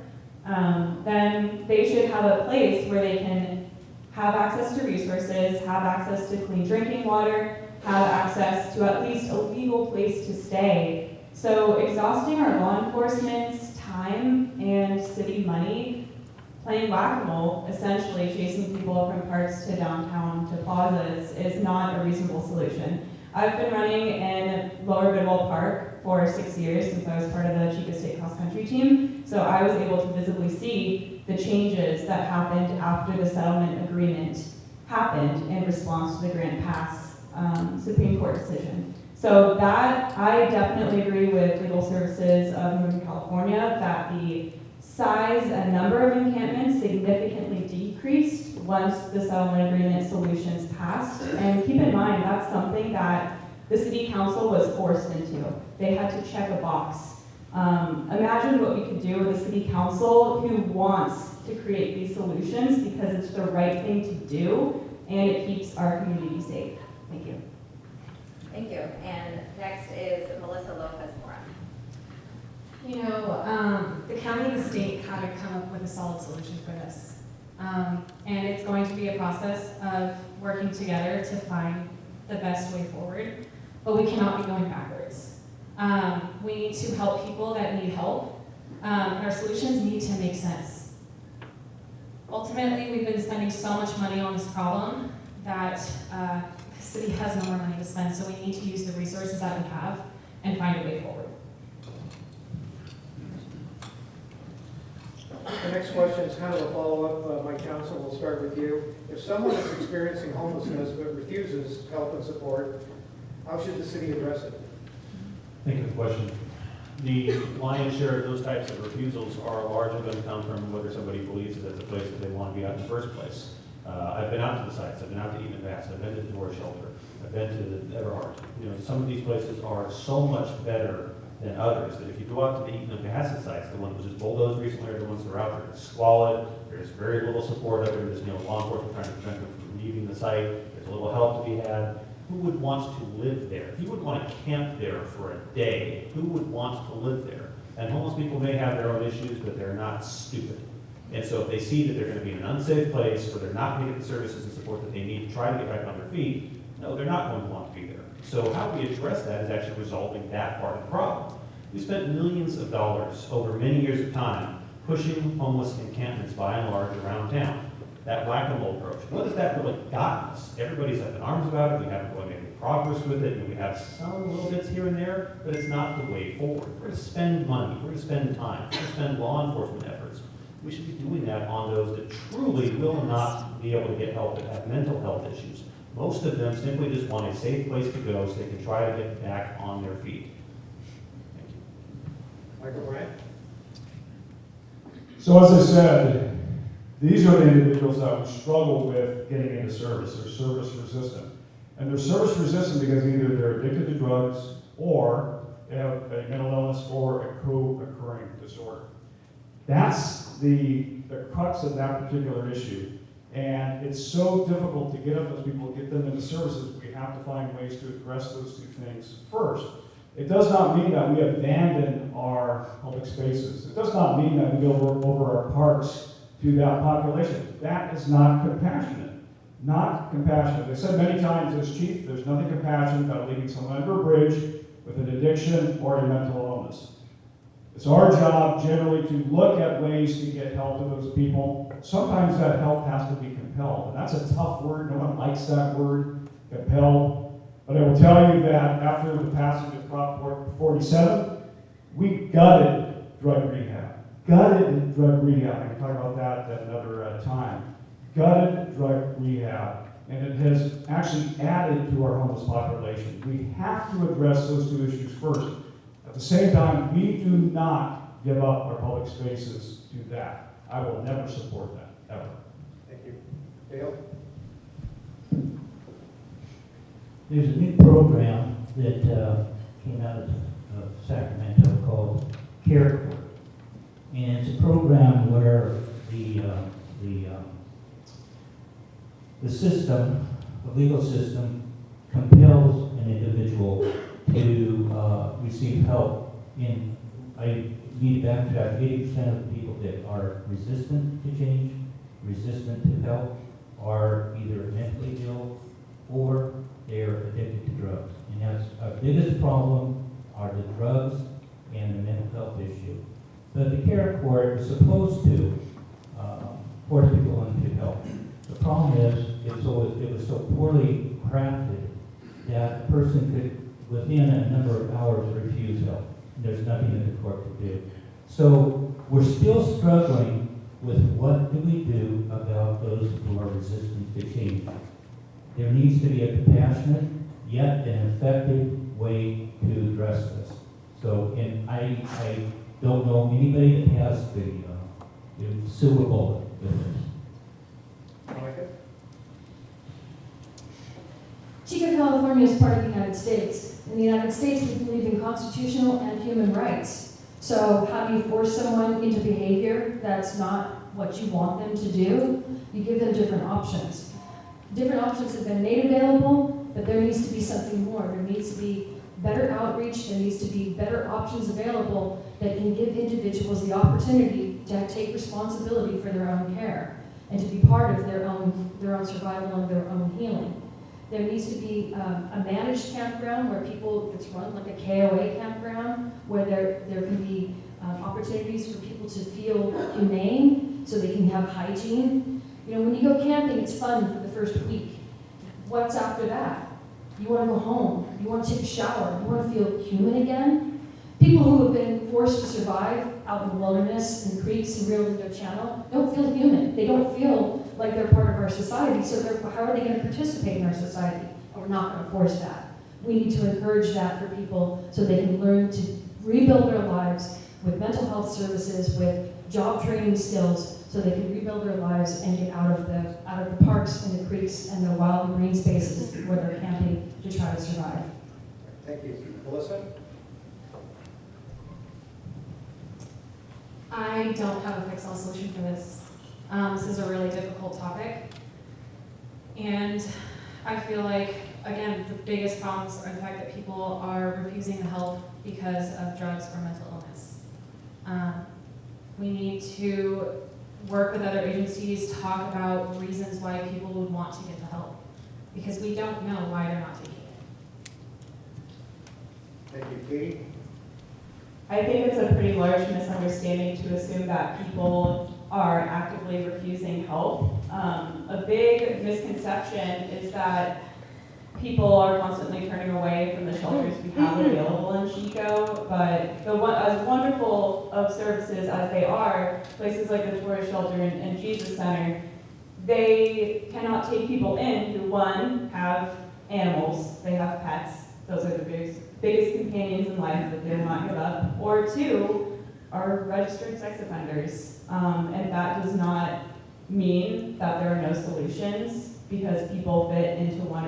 [SPEAKER 6] Then they should have a place where they can have access to resources, have access to clean drinking water, have access to at least a legal place to stay. So exhausting our law enforcement's time and city money playing whack-a-mole, essentially chasing people from parks to downtown to plazas, is not a reasonable solution. I've been running in Lower Bidwell Park for 6 years since I was part of the Chico State cross-country team, so I was able to visibly see the changes that happened after the settlement agreement happened in response to the Grant Pass Supreme Court decision. So that, I definitely agree with Legal Services of Northern California that the size and number of encampments significantly decreased once the settlement agreement solutions passed. And keep in mind, that's something that the City Council was forced into. They had to check a box. Imagine what we could do with a City Council who wants to create these solutions because it's the right thing to do and it keeps our community safe. Thank you.
[SPEAKER 9] Thank you. And next is Melissa Lopez-Mora.
[SPEAKER 7] You know, the county and the state had to come up with a solid solution for this. And it's going to be a process of working together to find the best way forward, but we cannot be going backwards. We need to help people that need help, and our solutions need to make sense. Ultimately, we've been spending so much money on this problem that the city has no more money to spend, so we need to use the resources that we have and find a way forward.
[SPEAKER 1] The next question is kind of a follow-up. My counsel will start with you. If someone is experiencing homelessness but refuses help and support, How should the city address it?
[SPEAKER 3] Thank you for the question. The lion's share of those types of refusals are largely going to come from whether somebody believes that it's a place that they want to be at in the first place. I've been out to the sites, I've been out to Eaton and Bass, I've been to the Door Shelter, I've been to the Everhart. You know, some of these places are so much better than others that if you go out to the Eaton and Bassett sites, the ones that just bulldozed recently are the ones that are out there. It's squalid, there's very little support of it, there's law enforcement trying to prevent them from leaving the site, there's a little help to be had. Who would want to live there? If you would want to camp there for a day, who would want to live there? And homeless people may have their own issues, but they're not stupid. And so if they see that they're going to be in an unsafe place, or they're not going to get the services and support that they need to try to get back on their feet, no, they're not going to want to be there. So how we address that is actually resolving that part of the problem. We spent millions of dollars over many years of time pushing homeless encampments by and large around town. That whack-a-mole approach. What has that really gotten us? Everybody's up in arms about it. We haven't really made any progress with it. And we have some little bits here and there, but it's not the way forward. We're going to spend money. We're going to spend time. We're going to spend law enforcement efforts. We should be doing that on those that truly will not be able to get help, that have mental health issues. Most of them simply just want a safe place to go so they can try to get back on their feet. Thank you.
[SPEAKER 1] Michael Bryant?
[SPEAKER 2] So as I said, these are the individuals that would struggle with getting into service. They're service resistant. And they're service resistant because either they're addicted to drugs or they have a mental illness or a co-occurring disorder. That's the crux of that particular issue. And it's so difficult to get at those people, get them into services. We have to find ways to address those two things first. It does not mean that we abandon our public spaces. It does not mean that we go over our parks to that population. That is not compassionate. Not compassionate. I said many times as chief, there's nothing compassionate about leaving someone under a bridge with an addiction or a mental illness. It's our job generally to look at ways to get help to those people. Sometimes that help has to be compelled. And that's a tough word. No one likes that word, compelled. But I will tell you that after the passage of Prop 47, we gutted drug rehab. Gutted drug rehab. I can talk about that at another time. Gutted drug rehab. And it has actually added to our homeless population. We have to address those two issues first. At the same time, we do not give up our public spaces to that. I will never support that, ever.
[SPEAKER 1] Thank you. Dale?
[SPEAKER 4] There's a new program that came out of Sacramento called Care Court. And it's a program where the system, the legal system, compels an individual to receive help. And I need to backtrack, 80% of the people that are resistant to change, resistant to help, are either mentally ill or they're addicted to drugs. And that's our biggest problem, are the drugs and the mental health issue. But the care court is supposed to force people into help. The problem is, it was so poorly crafted that a person could, within a number of hours, refuse help. And there's nothing that the court could do. So we're still struggling with what do we do about those who are resistant to change. There needs to be a compassionate, yet an effective way to address this. So, and I don't know anybody that has the silver bullet with this.
[SPEAKER 1] Monica?
[SPEAKER 5] Chico, California is part of the United States. In the United States, we believe in constitutional and human rights. So how do you force someone into behavior that's not what you want them to do? You give them different options. Different options have been made available, but there needs to be something more. There needs to be better outreach. There needs to be better options available that can give individuals the opportunity to take responsibility for their own care and to be part of their own survival and their own healing. There needs to be a managed campground where it's run like a KOA campground, where there can be opportunities for people to feel humane so they can have hygiene. You know, when you go camping, it's fun for the first week. What's after that? You want to go home. You want to take a shower. You want to feel human again. People who have been forced to survive out in the wilderness and creeks and Rio Lindo Channel don't feel human. They don't feel like they're part of our society, so how are they going to participate in our society? And we're not going to force that. We need to encourage that for people so they can learn to rebuild their lives with mental health services, with job training skills, so they can rebuild their lives and get out of the parks and the creeks and the wild green spaces where they're camping to try to survive.
[SPEAKER 1] Thank you. Melissa?
[SPEAKER 7] I don't have a fix-all solution for this. This is a really difficult topic. And I feel like, again, the biggest problems are the fact that people are refusing to help because of drugs or mental illness. We need to work with other agencies, talk about reasons why people would want to get the help, because we don't know why they're not taking it.
[SPEAKER 1] Thank you. Katie?
[SPEAKER 6] I think it's a pretty large misunderstanding to assume that people are actively refusing help. A big misconception is that people are constantly turning away from the shelters we have available in Chico, but as wonderful of services as they are, places like the Tourist Shelter and Jesus Center, they cannot take people in who, one, have animals, they have pets, those are the biggest companions in life that they will not give up, or two, are registered sex offenders. And that does not mean that there are no solutions, because people fit into one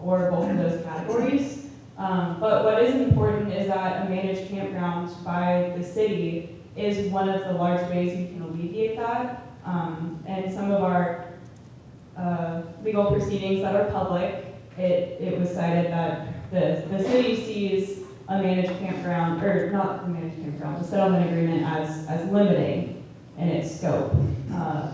[SPEAKER 6] or both of those categories. But what is important is that a managed campground by the city is one of the large ways we can alleviate that. And some of our legal proceedings that are public, it was cited that the city sees a managed campground, or not a managed campground, the settlement agreement as limiting in its scope.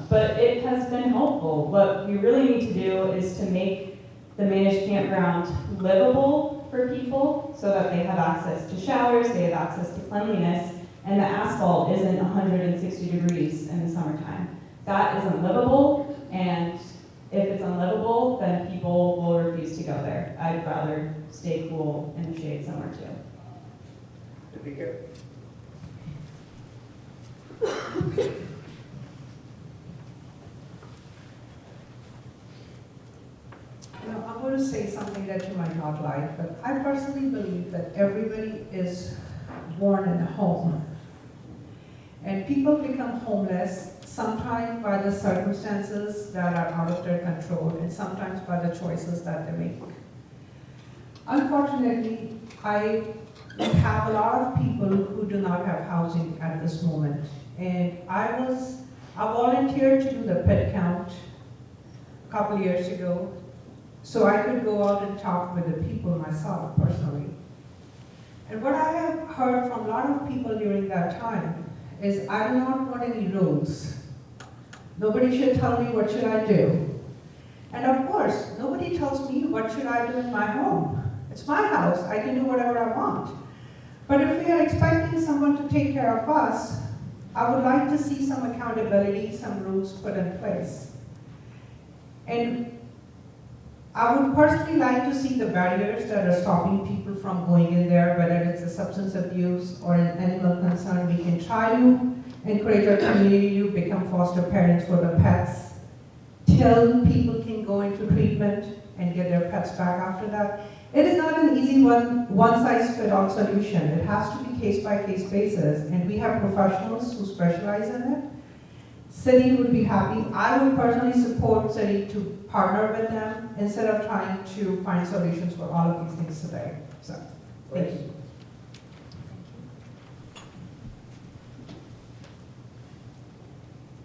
[SPEAKER 6] But it has been helpful. What we really need to do is to make the managed campground livable for people so that they have access to showers, they have access to cleanliness, and the asphalt isn't 160 degrees in the summertime. That is unlivable, and if it's unlivable, then people will refuse to go there. I'd rather stay cool in the shade somewhere too.
[SPEAKER 1] Deepika?
[SPEAKER 8] I'm going to say something that you might not like, but I personally believe that everybody is born in a home. And people become homeless sometimes by the circumstances that are out of their control, and sometimes by the choices that they make. Unfortunately, I have a lot of people who do not have housing at this moment. And I volunteered to do the pet count a couple years ago, so I could go out and talk with the people myself personally. And what I have heard from a lot of people during that time is, I do not want any rules. Nobody should tell me what should I do. And of course, nobody tells me what should I do in my home. It's my house, I can do whatever I want. But if we are expecting someone to take care of us, I would like to see some accountability, some rules put in place. And I would personally like to see the barriers that are stopping people from going in there, whether it's a substance abuse or an animal concern. We can try to encourage our community to become foster parents for the pets till people can go into treatment and get their pets back after that. It is not an easy one-size-fits-all solution. It has to be case-by-case basis, and we have professionals who specialize in it. City would be happy. I would personally support city to partner with them instead of trying to find solutions for all of these things today. So, thank you.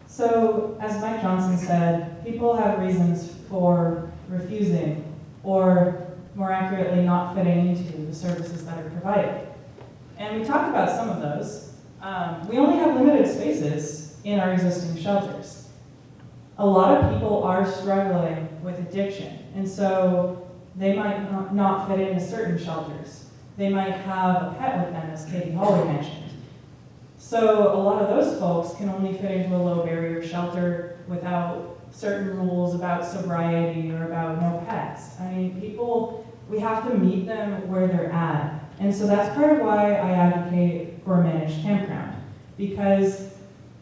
[SPEAKER 6] So, as Mike Johnson said, people have reasons for refusing, or more accurately, not fitting into the services that are provided. And we talked about some of those. We only have limited spaces in our existing shelters. A lot of people are struggling with addiction, and so they might not fit into certain shelters. They might have a pet with them, as Katie Hawley mentioned. So a lot of those folks can only fit into a low barrier shelter without certain rules about sobriety or about no pets. I mean, people, we have to meet them where they're at. And so that's part of why I advocate for a managed campground. Because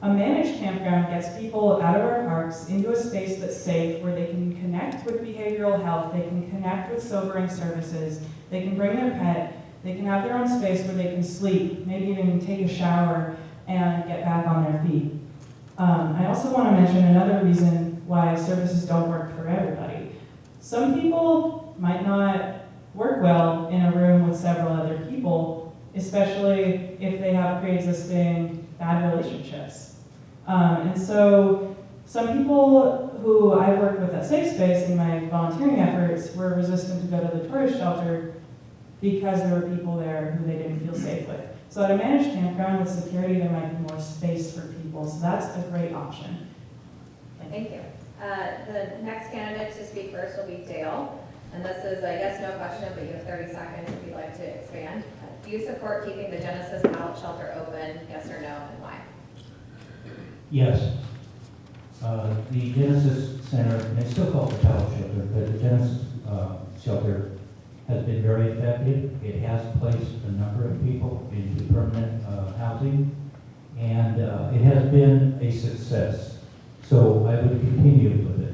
[SPEAKER 6] A managed campground gets people out of our parks into a space that's safe, where they can connect with behavioral health, they can connect with sobering services, they can bring their pet, they can have their own space where they can sleep, maybe even take a shower and get back on their feet. I also want to mention another reason why services don't work for everybody. Some people might not work well in a room with several other people, especially if they have pre-existing bad relationships. And so some people who I worked with at Safe Space in my volunteering efforts were resistant to go to the tourist shelter because there were people there who they didn't feel safe with. So at a managed campground with security, there might be more space for people, so that's a great option.
[SPEAKER 9] Thank you. The next candidate to speak first will be Dale. And this is a yes, no question, but you have 30 seconds if you'd like to expand. Do you support keeping the Genesis Pallet Shelter open, yes or no, and why?
[SPEAKER 4] Yes. The Genesis Center, and it's still called the Pallet Shelter, but the Genesis Shelter has been very effective. It has placed a number of people into permanent housing, and it has been a success. So I would continue with it.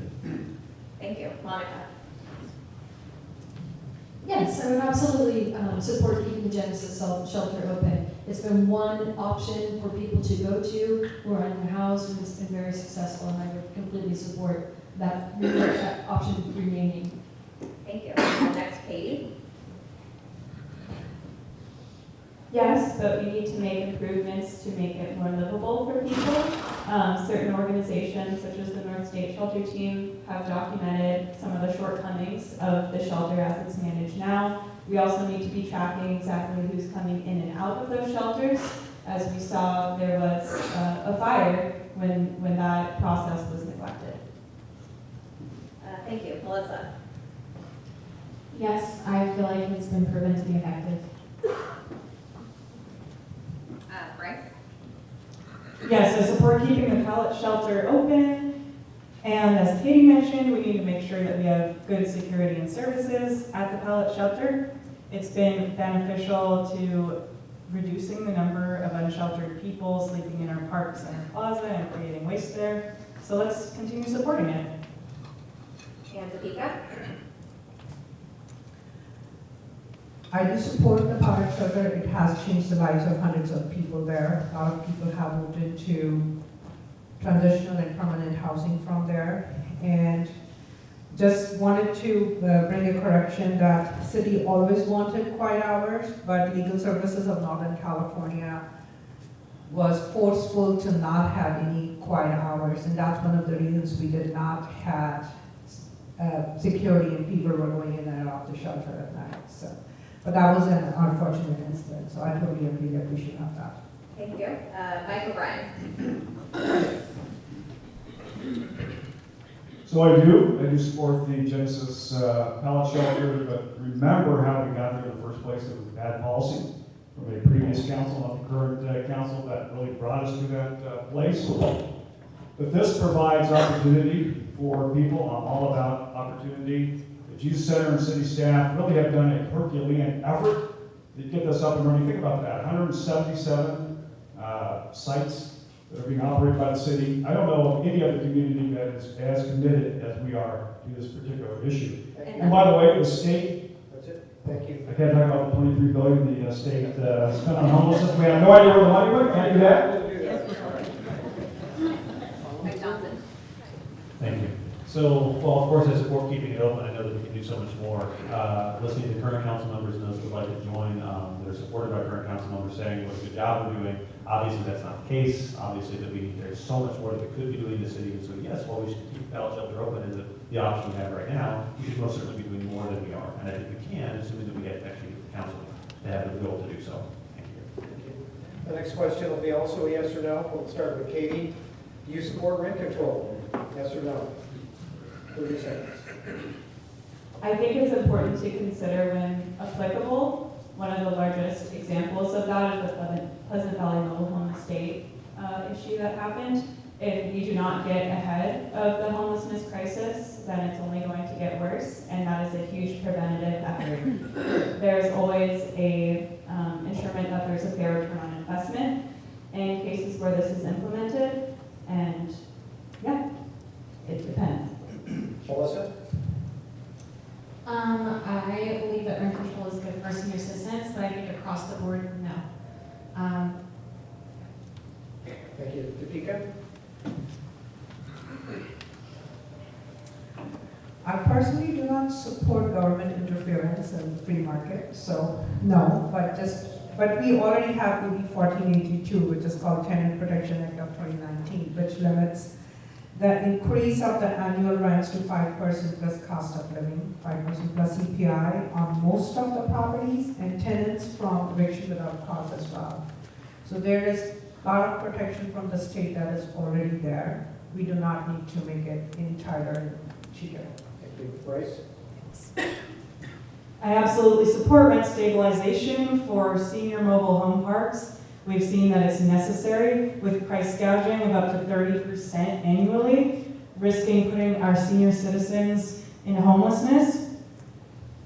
[SPEAKER 9] Thank you. Monica?
[SPEAKER 5] Yes, I would absolutely support keeping the Genesis shelter open. It's been one option for people to go to who are unhoused, and it's been very successful, and I would completely support that option remaining.
[SPEAKER 9] Thank you. Next, Katie.
[SPEAKER 6] Yes, but we need to make improvements to make it more livable for people. Certain organizations, such as the North State Shelter Team, have documented some of the shortcomings of the shelter as it's managed now. We also need to be tracking exactly who's coming in and out of those shelters. As we saw, there was a fire when that process was neglected.
[SPEAKER 9] Thank you. Melissa?
[SPEAKER 7] Yes, I feel like it's been proven to be effective.
[SPEAKER 9] Bryce?
[SPEAKER 6] Yes, I support keeping the pallet shelter open. And as Katie mentioned, we need to make sure that we have good security and services at the pallet shelter. It's been beneficial to reducing the number of unsheltered people sleeping in our parks and our plaza and creating waste there. So let's continue supporting it.
[SPEAKER 9] And Deepika?
[SPEAKER 8] I do support the pallet shelter. It has changed the lives of hundreds of people there. A lot of people have moved into transitional and permanent housing from there. And just wanted to bring a correction that city always wanted quiet hours, but Legal Services of Northern California was forceful to not have any quiet hours. And that's one of the reasons we did not have security and people were going in and out of the shelter at night. So. But that was an unfortunate incident, so I totally agree that we should have that.
[SPEAKER 9] Thank you. Mike O'Brien?
[SPEAKER 2] So I do support the Genesis pallet shelter, but remember how we got there in the first place. It was bad policy from a previous council, not the current council, that really brought us to that place. But this provides opportunity for people. I'm all about opportunity. The Jesus Center and city staff really have done a Herculean effort to get this up and running. Think about that, 177 sites that are being operated by the city. I don't know of any other community that is as committed as we are to this particular issue. And by the way, the state,
[SPEAKER 1] That's it. Thank you.
[SPEAKER 2] I can't talk about the $23 billion the state spent on homelessness. We have no idea where the money went. Can't do that.
[SPEAKER 9] Mike Johnson?
[SPEAKER 3] Thank you. So, well, of course, I support keeping it open. I know that we can do so much more. Listening to current council members and those who would like to join, that are supported by current council members saying what a good job we're doing. Obviously, that's not the case. Obviously, there's so much more that we could be doing in the city. And so, yes, while we should keep the pallet shelter open is the option we have right now, we should most certainly be doing more than we are. And I think we can, assuming that we get actually the council to have the will to do so. Thank you.
[SPEAKER 1] The next question will be also a yes or no. We'll start with Katie. Do you support rent control? Yes or no? 30 seconds.
[SPEAKER 6] I think it's important to consider when applicable. One of the largest examples of that is the Pleasant Valley Mobile Home Estate issue that happened. If we do not get ahead of the homelessness crisis, then it's only going to get worse, and that is a huge preventative effort. There's always a ensuring that there's a fair return on investment, in cases where this is implemented. And yeah, it depends.
[SPEAKER 1] Melissa?
[SPEAKER 7] I believe that rent control is good for senior citizens, but I think across the board, no.
[SPEAKER 1] Thank you. Deepika?
[SPEAKER 8] I personally do not support government interference in the free market, so no, but we already have AB 1482, which is called Tenant Protection Act of 2019, which limits the increase of the annual rents to 5% plus cost of living, 5% plus CPI on most of the properties, and tenants from eviction without cause as well. So there is a lot of protection from the state that is already there. We do not need to make it any tighter in Chico.
[SPEAKER 1] Thank you. Bryce?
[SPEAKER 10] I absolutely support rent stabilization for senior mobile home parks. We've seen that it's necessary with price gouging of up to 30% annually, risking putting our senior citizens in homelessness.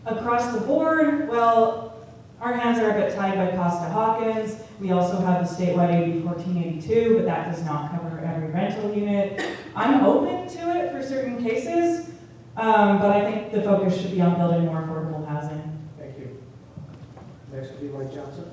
[SPEAKER 10] Across the board, well, our hands are a bit tied by Costa-Hawkins. We also have the statewide AB 1482, but that does not cover every rental unit. I'm open to it for certain cases, but I think the focus should be on building more affordable housing.
[SPEAKER 1] Thank you. Next would be Mike Johnson.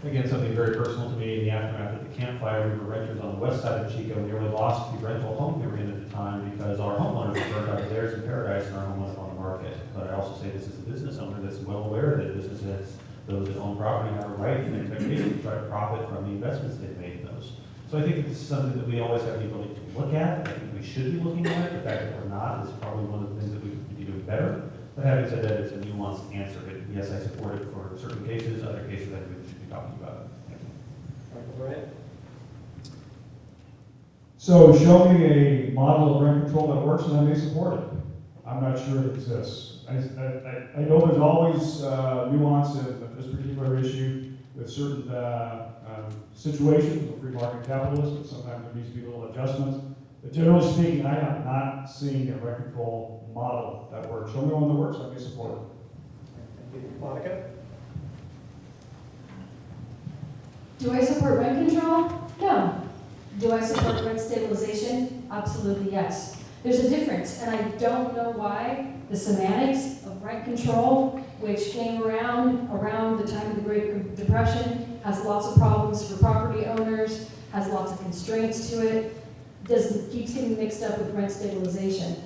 [SPEAKER 3] Again, something very personal to me in the aftermath of the campfire. We were renters on the west side of Chico. We nearly lost the rental home we were in at the time because our homeowners were burned out of theirs in paradise and our home wasn't on the market. But I also say this is a business owner that's well aware that businesses, those that own property, have a right and expectation to try to profit from the investments they've made in those. So I think this is something that we always have the ability to look at. I think we should be looking at it. The fact that we're not is probably one of the things that we could be doing better. But having said that, it's a nuanced answer. But yes, I support it for certain cases. Other cases, I think we should be talking about it. Thank you.
[SPEAKER 1] Michael Bryant?
[SPEAKER 2] So show me a model of rent control that works and I may support it. I'm not sure it exists. I know there's always nuance in this particular issue with certain situations of free market capitalism. Sometimes there needs to be a little adjustments. But generally speaking, I have not seen a rent control model that works. Show me one that works, I may support it.
[SPEAKER 1] Thank you. Monica?
[SPEAKER 5] Do I support rent control? No. Do I support rent stabilization? Absolutely yes. There's a difference, and I don't know why the semantics of rent control, which came around the time of the Great Depression, has lots of problems for property owners, has lots of constraints to it, keeps getting mixed up with rent stabilization.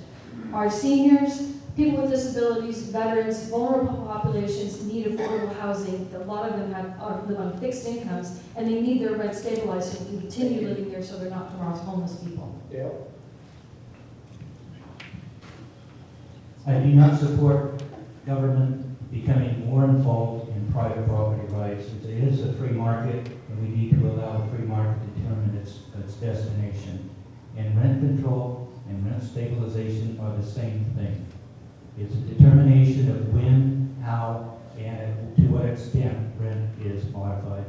[SPEAKER 5] Our seniors, people with disabilities, veterans, vulnerable populations need affordable housing. A lot of them live on fixed incomes, and they need their rent stabilized so they can continue living there so they're not tomorrow's homeless people.
[SPEAKER 1] Dale?
[SPEAKER 4] I do not support government becoming more involved in private property rights. It is a free market, and we need to allow the free market to determine its destination. And rent control and rent stabilization are the same thing. It's a determination of when, how, and to what extent rent is modified.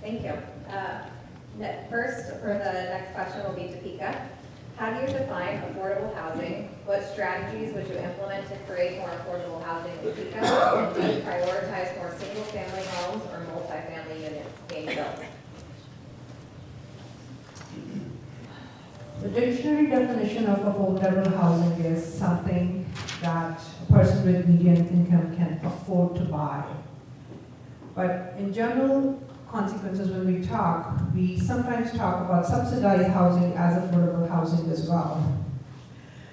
[SPEAKER 9] Thank you. First, for the next question will be Deepika. How do you define affordable housing? What strategies would you implement to create more affordable housing in Chico? And do you prioritize more single-family homes or multifamily units being built?
[SPEAKER 8] The dictionary definition of affordable housing is something that a person with median income can afford to buy. But in general consequences, when we sometimes talk about subsidized housing as affordable housing as well.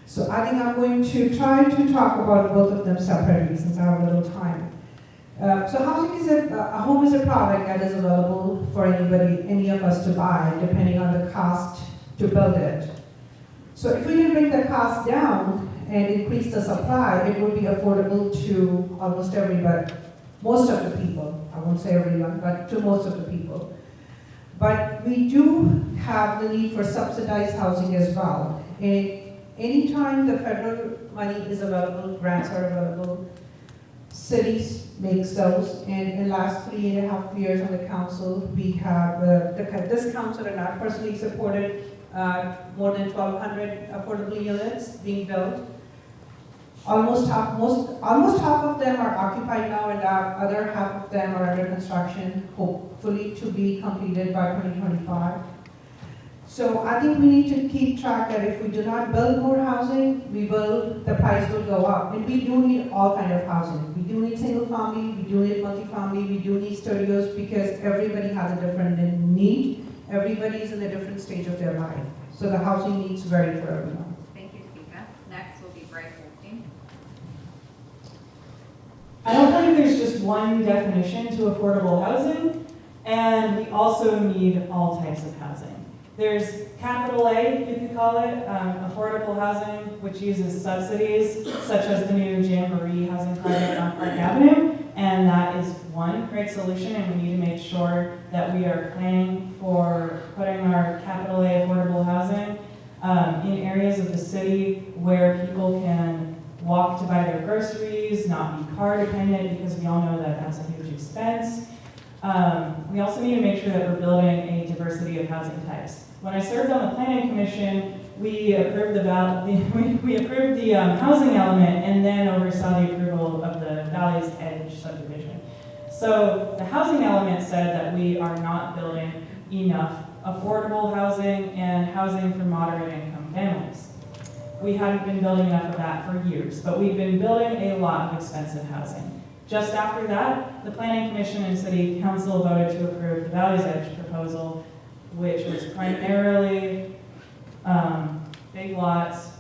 [SPEAKER 8] So I think I'm going to try to talk about both of them separately since I have a little time. So housing is a home is a product that is available for any of us to buy, depending on the cost to build it. So if we can bring the cost down and increase the supply, it would be affordable to almost everybody, most of the people. I won't say everyone, but to most of the people. But we do have the need for subsidized housing as well. And anytime the federal money is available, grants are available, cities make those. And in the last 3.5 years on the council, we have, this council and I personally supported more than 1,200 affordable units being built. Almost half of them are occupied now, and the other half of them are under construction, hopefully to be completed by 2025. So I think we need to keep track that if we do not build more housing, the price will go up. And we do need all kind of housing. We do need single family, we do need multifamily, we do need studios, because everybody has a different need. Everybody is in a different stage of their life. So the housing needs vary for everyone.
[SPEAKER 9] Thank you, Deepika. Next will be Bryce Goldstein.
[SPEAKER 10] I don't believe there's just one definition to affordable housing, and we also need all types of housing. There's capital A, you could call it, affordable housing, which uses subsidies, such as the new Jamboree housing project on Park Avenue, and that is one great solution, and we need to make sure that we are planning for putting our capital A affordable housing in areas of the city where people can walk to buy their groceries, not be car dependent, because we all know that that's a huge expense. We also need to make sure that we're building a diversity of housing types. When I served on the planning commission, we approved the housing element and then oversaw the approval of the Valley's Edge subdivision. So the housing element said that we are not building enough affordable housing and housing for moderate income families. We hadn't been building enough of that for years, but we've been building a lot of expensive housing. Just after that, the Planning Commission and City Council voted to approve the Valley's Edge proposal, which was primarily big lots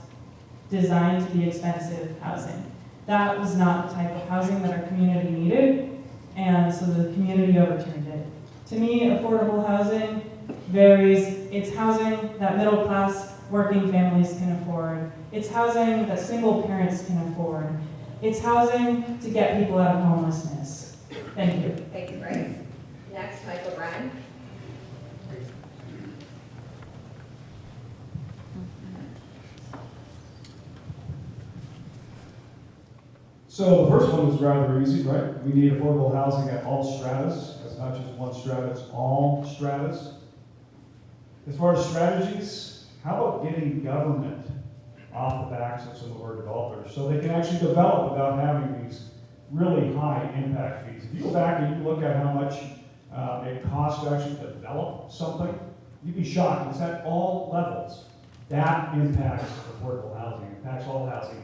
[SPEAKER 10] designed to be expensive housing. That was not the type of housing that our community needed, and so the community overturned it. To me, affordable housing varies. It's housing that middle-class working families can afford. It's housing that single parents can afford. It's housing to get people out of homelessness. Thank you.
[SPEAKER 9] Thank you, Bryce. Next, Michael Bryan.
[SPEAKER 2] So the first one is rather easy, right? We need affordable housing at all stratas. That's not just one strata, it's all stratas. As far as strategies, how about getting government off the backs of some of our developers so they can actually develop without having these really high impact fees? If you go back and you look at how much it costs to actually develop something, you'd be shocked. It's at all levels. That impacts affordable housing, impacts all housing.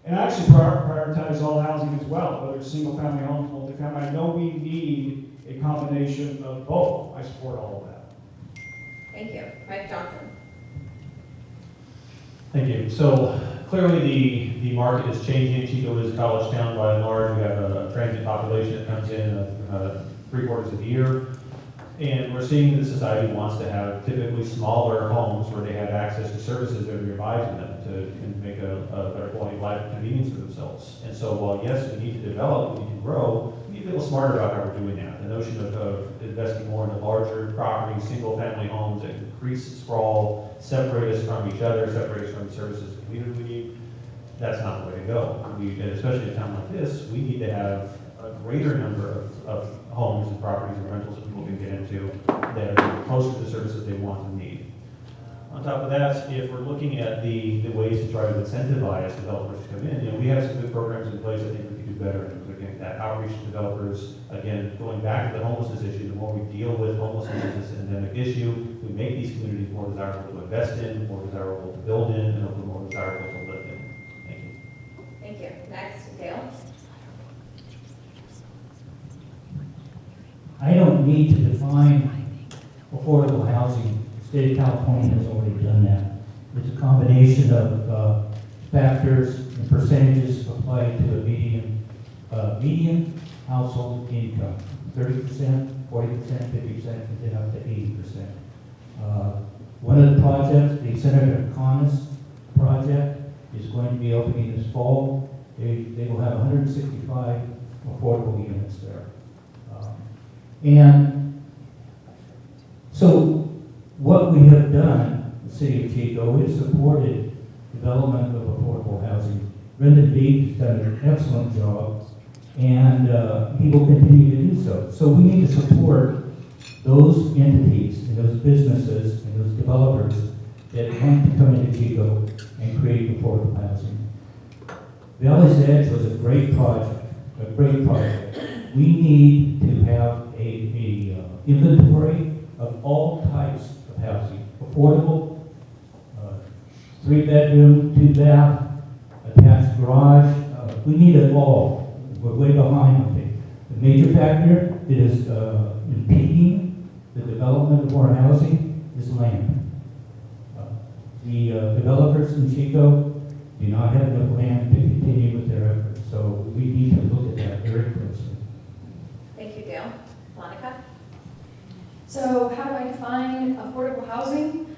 [SPEAKER 2] And actually prioritize all housing as well, whether it's single family homes, multifamily. I know we need a combination of both. I support all of that.
[SPEAKER 9] Thank you. Mike Johnson.
[SPEAKER 3] Thank you. So clearly the market is changing. Chico is a college town by and large. We have a transient population that comes in 3/4 of the year. And we're seeing that society wants to have typically smaller homes where they have access to services that are nearby to them to make a better quality of life and convenience for themselves. And so while yes, we need to develop, we need to grow, we need to be a little smarter about how we're doing that. The notion of investing more into larger properties, single family homes that increase sprawl, separate us from each other, separate us from the services that we need, that's not the way to go. And especially in a town like this, we need to have a greater number of homes and properties and rentals that people can get into that are closer to the services they want and need. On top of that, if we're looking at the ways to try to incentivize developers to come in, we have some good programs in place. I think we could do better in looking at that outreach to developers. Again, going back to the homelessness issue, the more we deal with homelessness as an endemic issue, we make these communities more desirable to invest in, more desirable to build in, and hopefully more desirable to live in. Thank you.
[SPEAKER 9] Thank you. Next, Dale.
[SPEAKER 4] I don't need to define affordable housing. The state of California has already done that. It's a combination of factors and percentages applied to a median household income. 30%, 40%, 50%, and then up to 80%. One of the projects, the Senator Connors project, is going to be opening this fall. They will have 165 affordable units there. And so what we have done, the city of Chico, is supported development of affordable housing. Brendan Beek has done an excellent job, and he will continue to do so. So we need to support those entities and those businesses and those developers that want to come into Chico and create affordable housing. Valley's Edge was a great project, a great project. We need to have a inventory of all types of housing, affordable, 3-bedroom, 2-bath, attached garage. We need it all. We're way behind, I think. The major factor that is impeding the development of more housing is land. The developers in Chico do not have enough land to continue with their efforts, so we need to look at that very closely.
[SPEAKER 9] Thank you, Dale. Monica?
[SPEAKER 5] So how do I define affordable housing?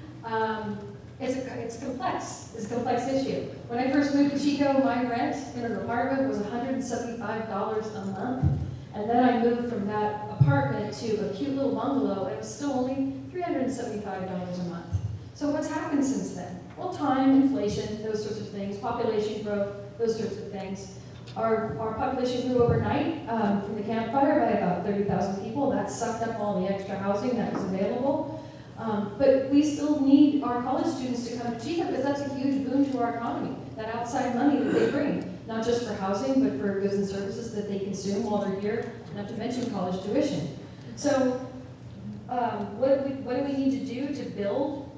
[SPEAKER 5] It's complex. It's a complex issue. When I first moved to Chico, my rent in an apartment was $175 a month. And then I moved from that apartment to a cute little bungalow, and it was still only $375 a month. So what's happened since then? Well, time, inflation, those sorts of things, population growth, those sorts of things. Our population grew overnight from the campfire by about 30,000 people. That sucked up all the extra housing that was available. But we still need our college students to come to Chico because that's a huge boon to our economy, that outside money that they bring, not just for housing, but for goods and services that they consume while they're here, not to mention college tuition. So what do we need to do to build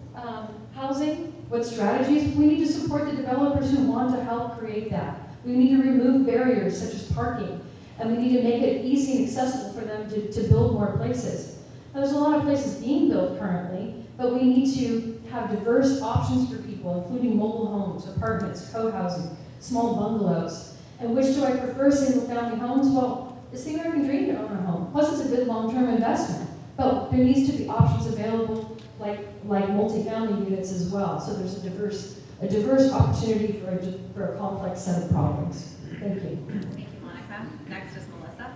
[SPEAKER 5] housing? What strategies? We need to support the developers who want to help create that. We need to remove barriers such as parking, and we need to make it easy and accessible for them to build more places. Now, there's a lot of places being built currently, but we need to have diverse options for people, including mobile homes, apartments, co-housing, small bungalows. And which do I prefer, single-family homes? Well, it's the American dream to own a home. Plus, it's a good long-term investment. But there needs to be options available like multifamily units as well. So there's a diverse opportunity for a complex set of problems. Thank you.
[SPEAKER 9] Thank you, Monica. Next is Melissa.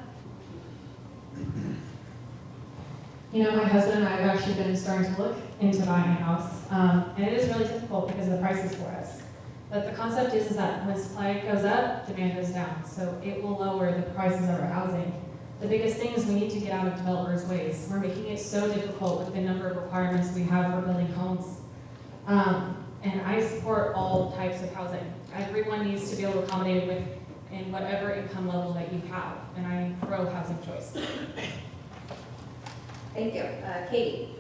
[SPEAKER 6] You know, my husband and I have actually been starting to look into buying a house, and it is really difficult because of the prices for us. But the concept is that when supply goes up, demand goes down, so it will lower the prices of our housing. The biggest thing is we need to get out of developers' ways. We're making it so difficult with the number of requirements we have for building homes. And I support all types of housing. Everyone needs to be able to accommodate with in whatever income level that you have, and I am pro housing choice.
[SPEAKER 9] Thank you. Katie?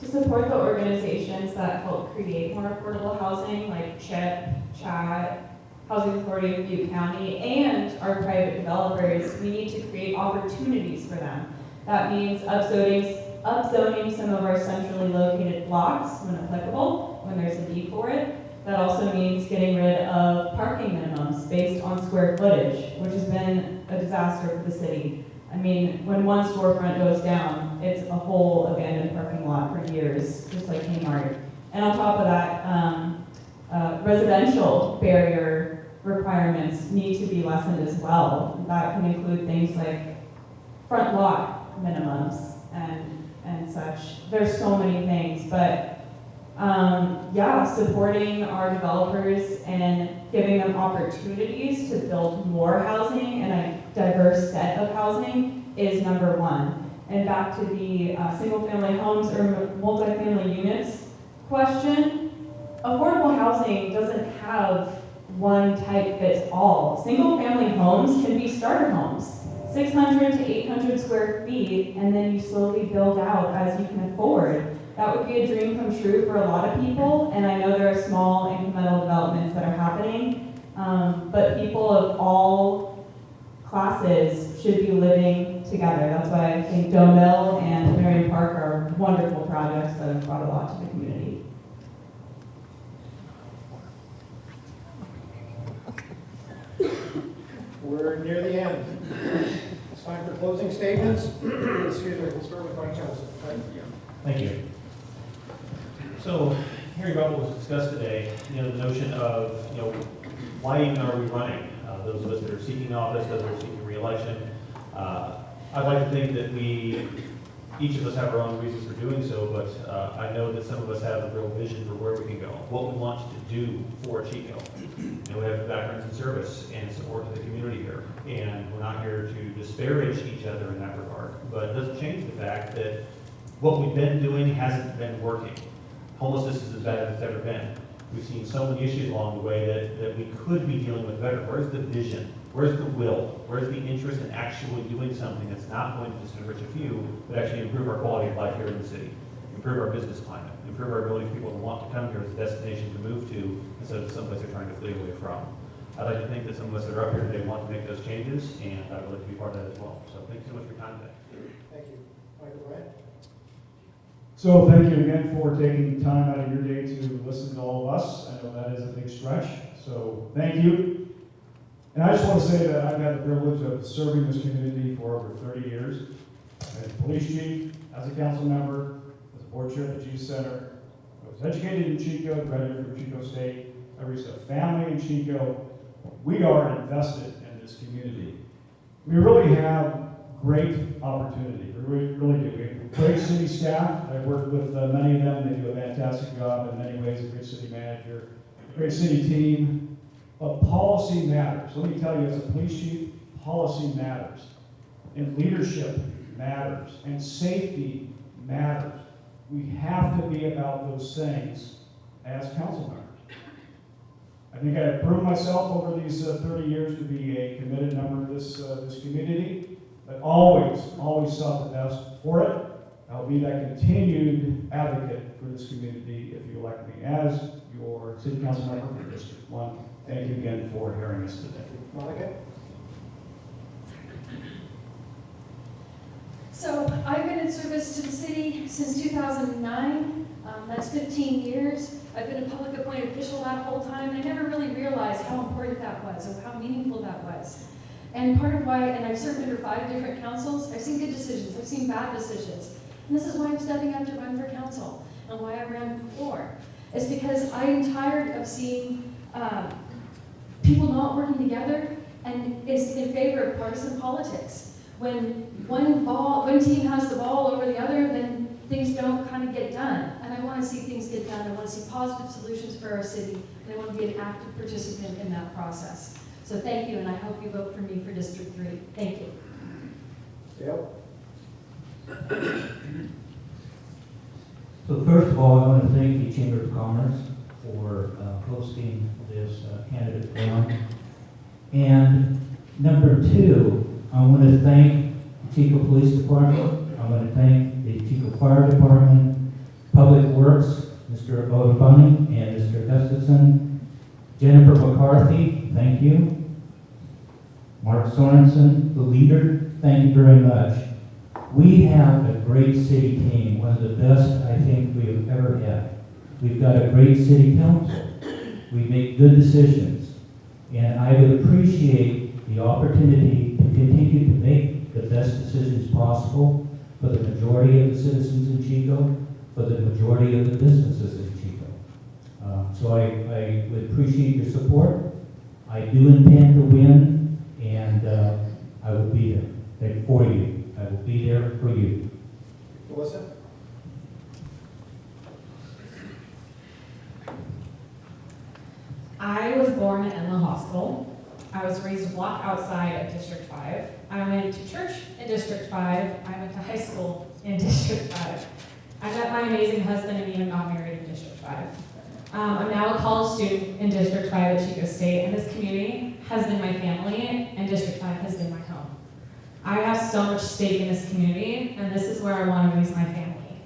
[SPEAKER 10] To support the organizations that help create more affordable housing, like CHIP, CHAT, Housing Authority of Butte County, and our private developers, we need to create opportunities for them. That means upzoning some of our centrally located blocks when applicable, when there's a need for it. That also means getting rid of parking minimums based on square footage, which has been a disaster for the city. I mean, when one storefront goes down, it's a whole abandoned parking lot for years, just like Kmart. And on top of that, residential barrier requirements need to be lessened as well. That can include things like front lot minimums and such. There's so many things, but supporting our developers and giving them opportunities to build more housing and a diverse set of housing is number one. And back to the single-family homes or multifamily units question, affordable housing doesn't have one type fits all. Single-family homes can be starter homes, 600 to 800 square feet, and then you slowly build out as you can afford. That would be a dream come true for a lot of people, and I know there are small incremental developments that are happening, but people of all classes should be living together. That's why I think Doe Mill and Marion Park are wonderful projects that have brought a lot to the community.
[SPEAKER 1] We're near the end. It's time for closing statements. Excuse me, we'll start with Mike Johnson.
[SPEAKER 3] Thank you. So, hearing about what was discussed today, the notion of, why even are we running? Those of us that are seeking office, those that are seeking re-election. I'd like to think that each of us have our own reasons for doing so, but I know that some of us have a real vision for where we can go, what we want to do for Chico. We have backgrounds in service and support to the community here, and we're not here to disparage each other in that regard, but it doesn't change the fact that what we've been doing hasn't been working. Homelessness is as bad as it's ever been. We've seen so many issues along the way that we could be dealing with better. Where's the vision? Where's the will? Where's the interest in actually doing something that's not going to just enrich a few, but actually improve our quality of life here in the city, improve our business climate, improve our ability for people to want to come here as a destination to move to instead of someplace they're trying to flee away from. I'd like to think that some of us that are up here today want to make those changes, and I would like to be part of that as well. So thank you so much for your time today.
[SPEAKER 1] Thank you. Michael Bryant?
[SPEAKER 2] So thank you again for taking time out of your day to listen to all of us. I know that is a big stretch, so thank you. And I just want to say that I've had the privilege of serving this community for over 30 years. As police chief, as a council member, as a board chair at the G Center. I was educated in Chico, graduated from Chico State. I raised a family in Chico. We are invested in this community. We really have great opportunity. We really do. We have great city staff. I've worked with many of them. They do a fantastic job in many ways. A great city manager, a great city team. But policy matters. Let me tell you, as a police chief, policy matters. And leadership matters. And safety matters. We have to be about those things as council members. I think I've proved myself over these 30 years to be a committed member of this community, but always sought the best for it. I'll be that continued advocate for this community if you elect me as your city council member for District 1. Thank you again for hearing us today.
[SPEAKER 1] Monica?
[SPEAKER 5] So I've been in service to the city since 2009. That's 15 years. I've been a public appointed official that whole time, and I never really realized how important that was or how meaningful that was. And part of why, and I've served under 5 different councils, I've seen good decisions, I've seen bad decisions. And this is why I'm stepping up to run for council and why I ran before. It's because I'm tired of seeing people not working together and is in favor of partisan politics. When one team has the ball over the other, then things don't kind of get done. And I want to see things get done. I want to see positive solutions for our city, and I want to be an active participant in that process. So thank you, and I hope you vote for me for District 3. Thank you.
[SPEAKER 1] Dale?
[SPEAKER 4] So first of all, I want to thank the Chamber of Commerce for hosting this candidate forum. And number 2, I want to thank the Chico Police Department. I want to thank the Chico Fire Department, Public Works, Mr. Odabunny and Mr. Gustafson. Jennifer McCarthy, thank you. Mark Sorensen, the leader, thank you very much. We have a great city team, one of the best I think we have ever had. We've got a great city council. We make good decisions. And I would appreciate the opportunity to continue to make the best decisions possible for the majority of the citizens in Chico, for the majority of the businesses in Chico. So I would appreciate your support. I do intend to win, and I will be there for you. I will be there for you.
[SPEAKER 1] Melissa?
[SPEAKER 7] I was born in Enloe Hospital. I was raised a block outside of District 5. I went to church in District 5. I went to high school in District 5. I met my amazing husband and even got married in District 5. I'm now a college student in District 5 at Chico State, and this community has been my family, and District 5 has been my home. I have so much stake in this community, and this is where I want to raise my family.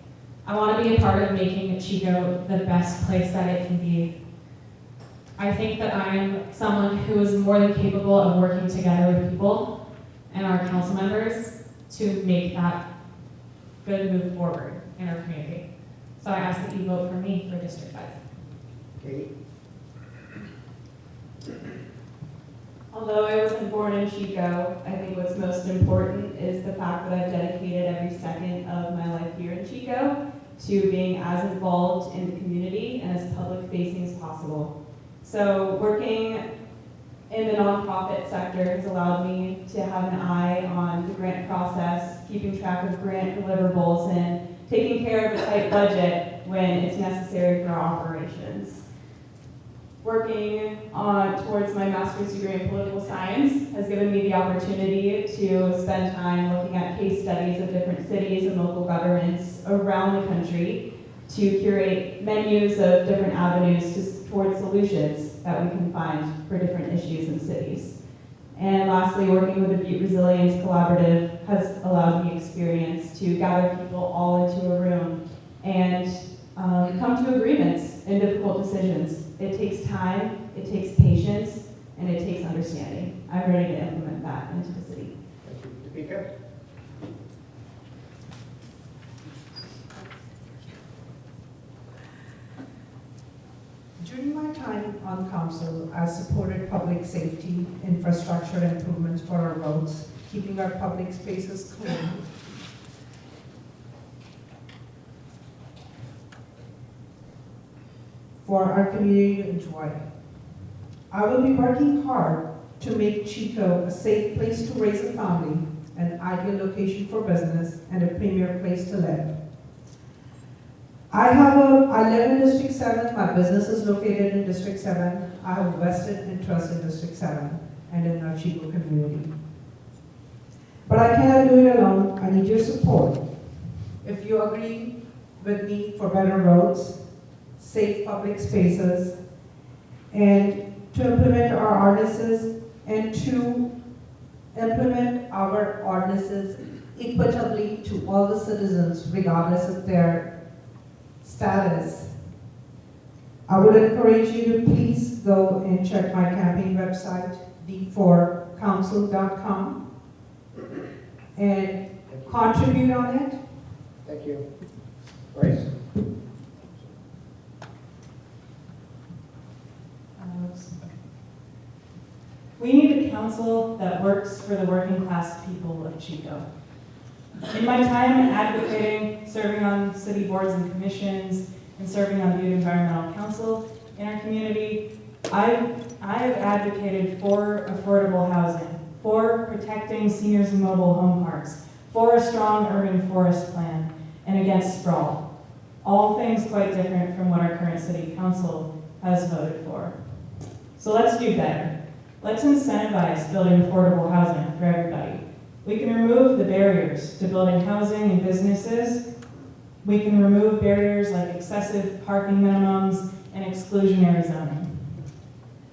[SPEAKER 7] I want to be a part of making Chico the best place that it can be. I think that I am someone who is more than capable of working together with people and our council members to make that good move forward in our community. So I ask that you vote for me for District 5.
[SPEAKER 1] Katie?
[SPEAKER 6] Although I wasn't born in Chico, I think what's most important is the fact that I've dedicated every second of my life here in Chico to being as involved in the community and as public-facing as possible. So working in the nonprofit sector has allowed me to have an eye on the grant process, keeping track of grant deliverables, and taking care of a tight budget when it's necessary for our operations. Working towards my master's degree in political science has given me the opportunity to spend time looking at case studies of different cities and local governments around the country to curate menus of different avenues towards solutions that we can find for different issues in cities. And lastly, working with the Butte Resilience Collaborative has allowed the experience to gather people all into a room and come to agreements in difficult decisions. It takes time, it takes patience, and it takes understanding. I'm ready to implement that into the city.
[SPEAKER 1] Thank you. Deepika?
[SPEAKER 8] During my time on council, I supported public safety, infrastructure improvements for our roads, keeping our public spaces clean. For our community to enjoy. I will be working hard to make Chico a safe place to raise a family, an ideal location for business, and a premier place to live. I live in District 7, my business is located in District 7. I have vested interest in District 7 and in our Chico community. But I cannot do it alone, I need your support. If you agree with me for better roads, safe public spaces, and to implement our ordinances, equitably to all the citizens, regardless of their status. I would encourage you to please go and check my campaign website, d4council.com, and contribute on it.
[SPEAKER 1] Thank you. Bryce?
[SPEAKER 10] We need a council that works for the working class people of Chico. In my time advocating, serving on city boards and commissions, and serving on Butte Environmental Council in our community, I have advocated for affordable housing, for protecting seniors and mobile home parks, for a strong urban forest plan, and against sprawl. All things quite different from what our current city council has voted for. So let's do better. Let's incentivize building affordable housing for everybody. We can remove the barriers to building housing and businesses. We can remove barriers like excessive parking minimums and exclusionary zoning.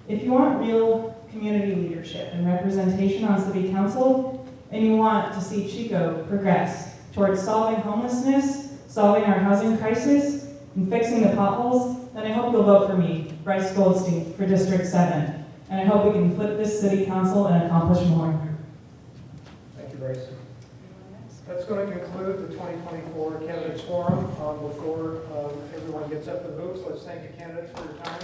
[SPEAKER 10] If you want real community leadership and representation on city council, and you want to see Chico progress towards solving homelessness, solving our housing crisis, and fixing the potholes, then I hope you'll vote for me, Bryce Goldstein, for District 7. And I hope we can flip this city council and accomplish more.
[SPEAKER 1] Thank you, Bryce. That's going to conclude the 2024 Candidates Forum. Before everyone gets up and moves, let's thank the candidates for their time.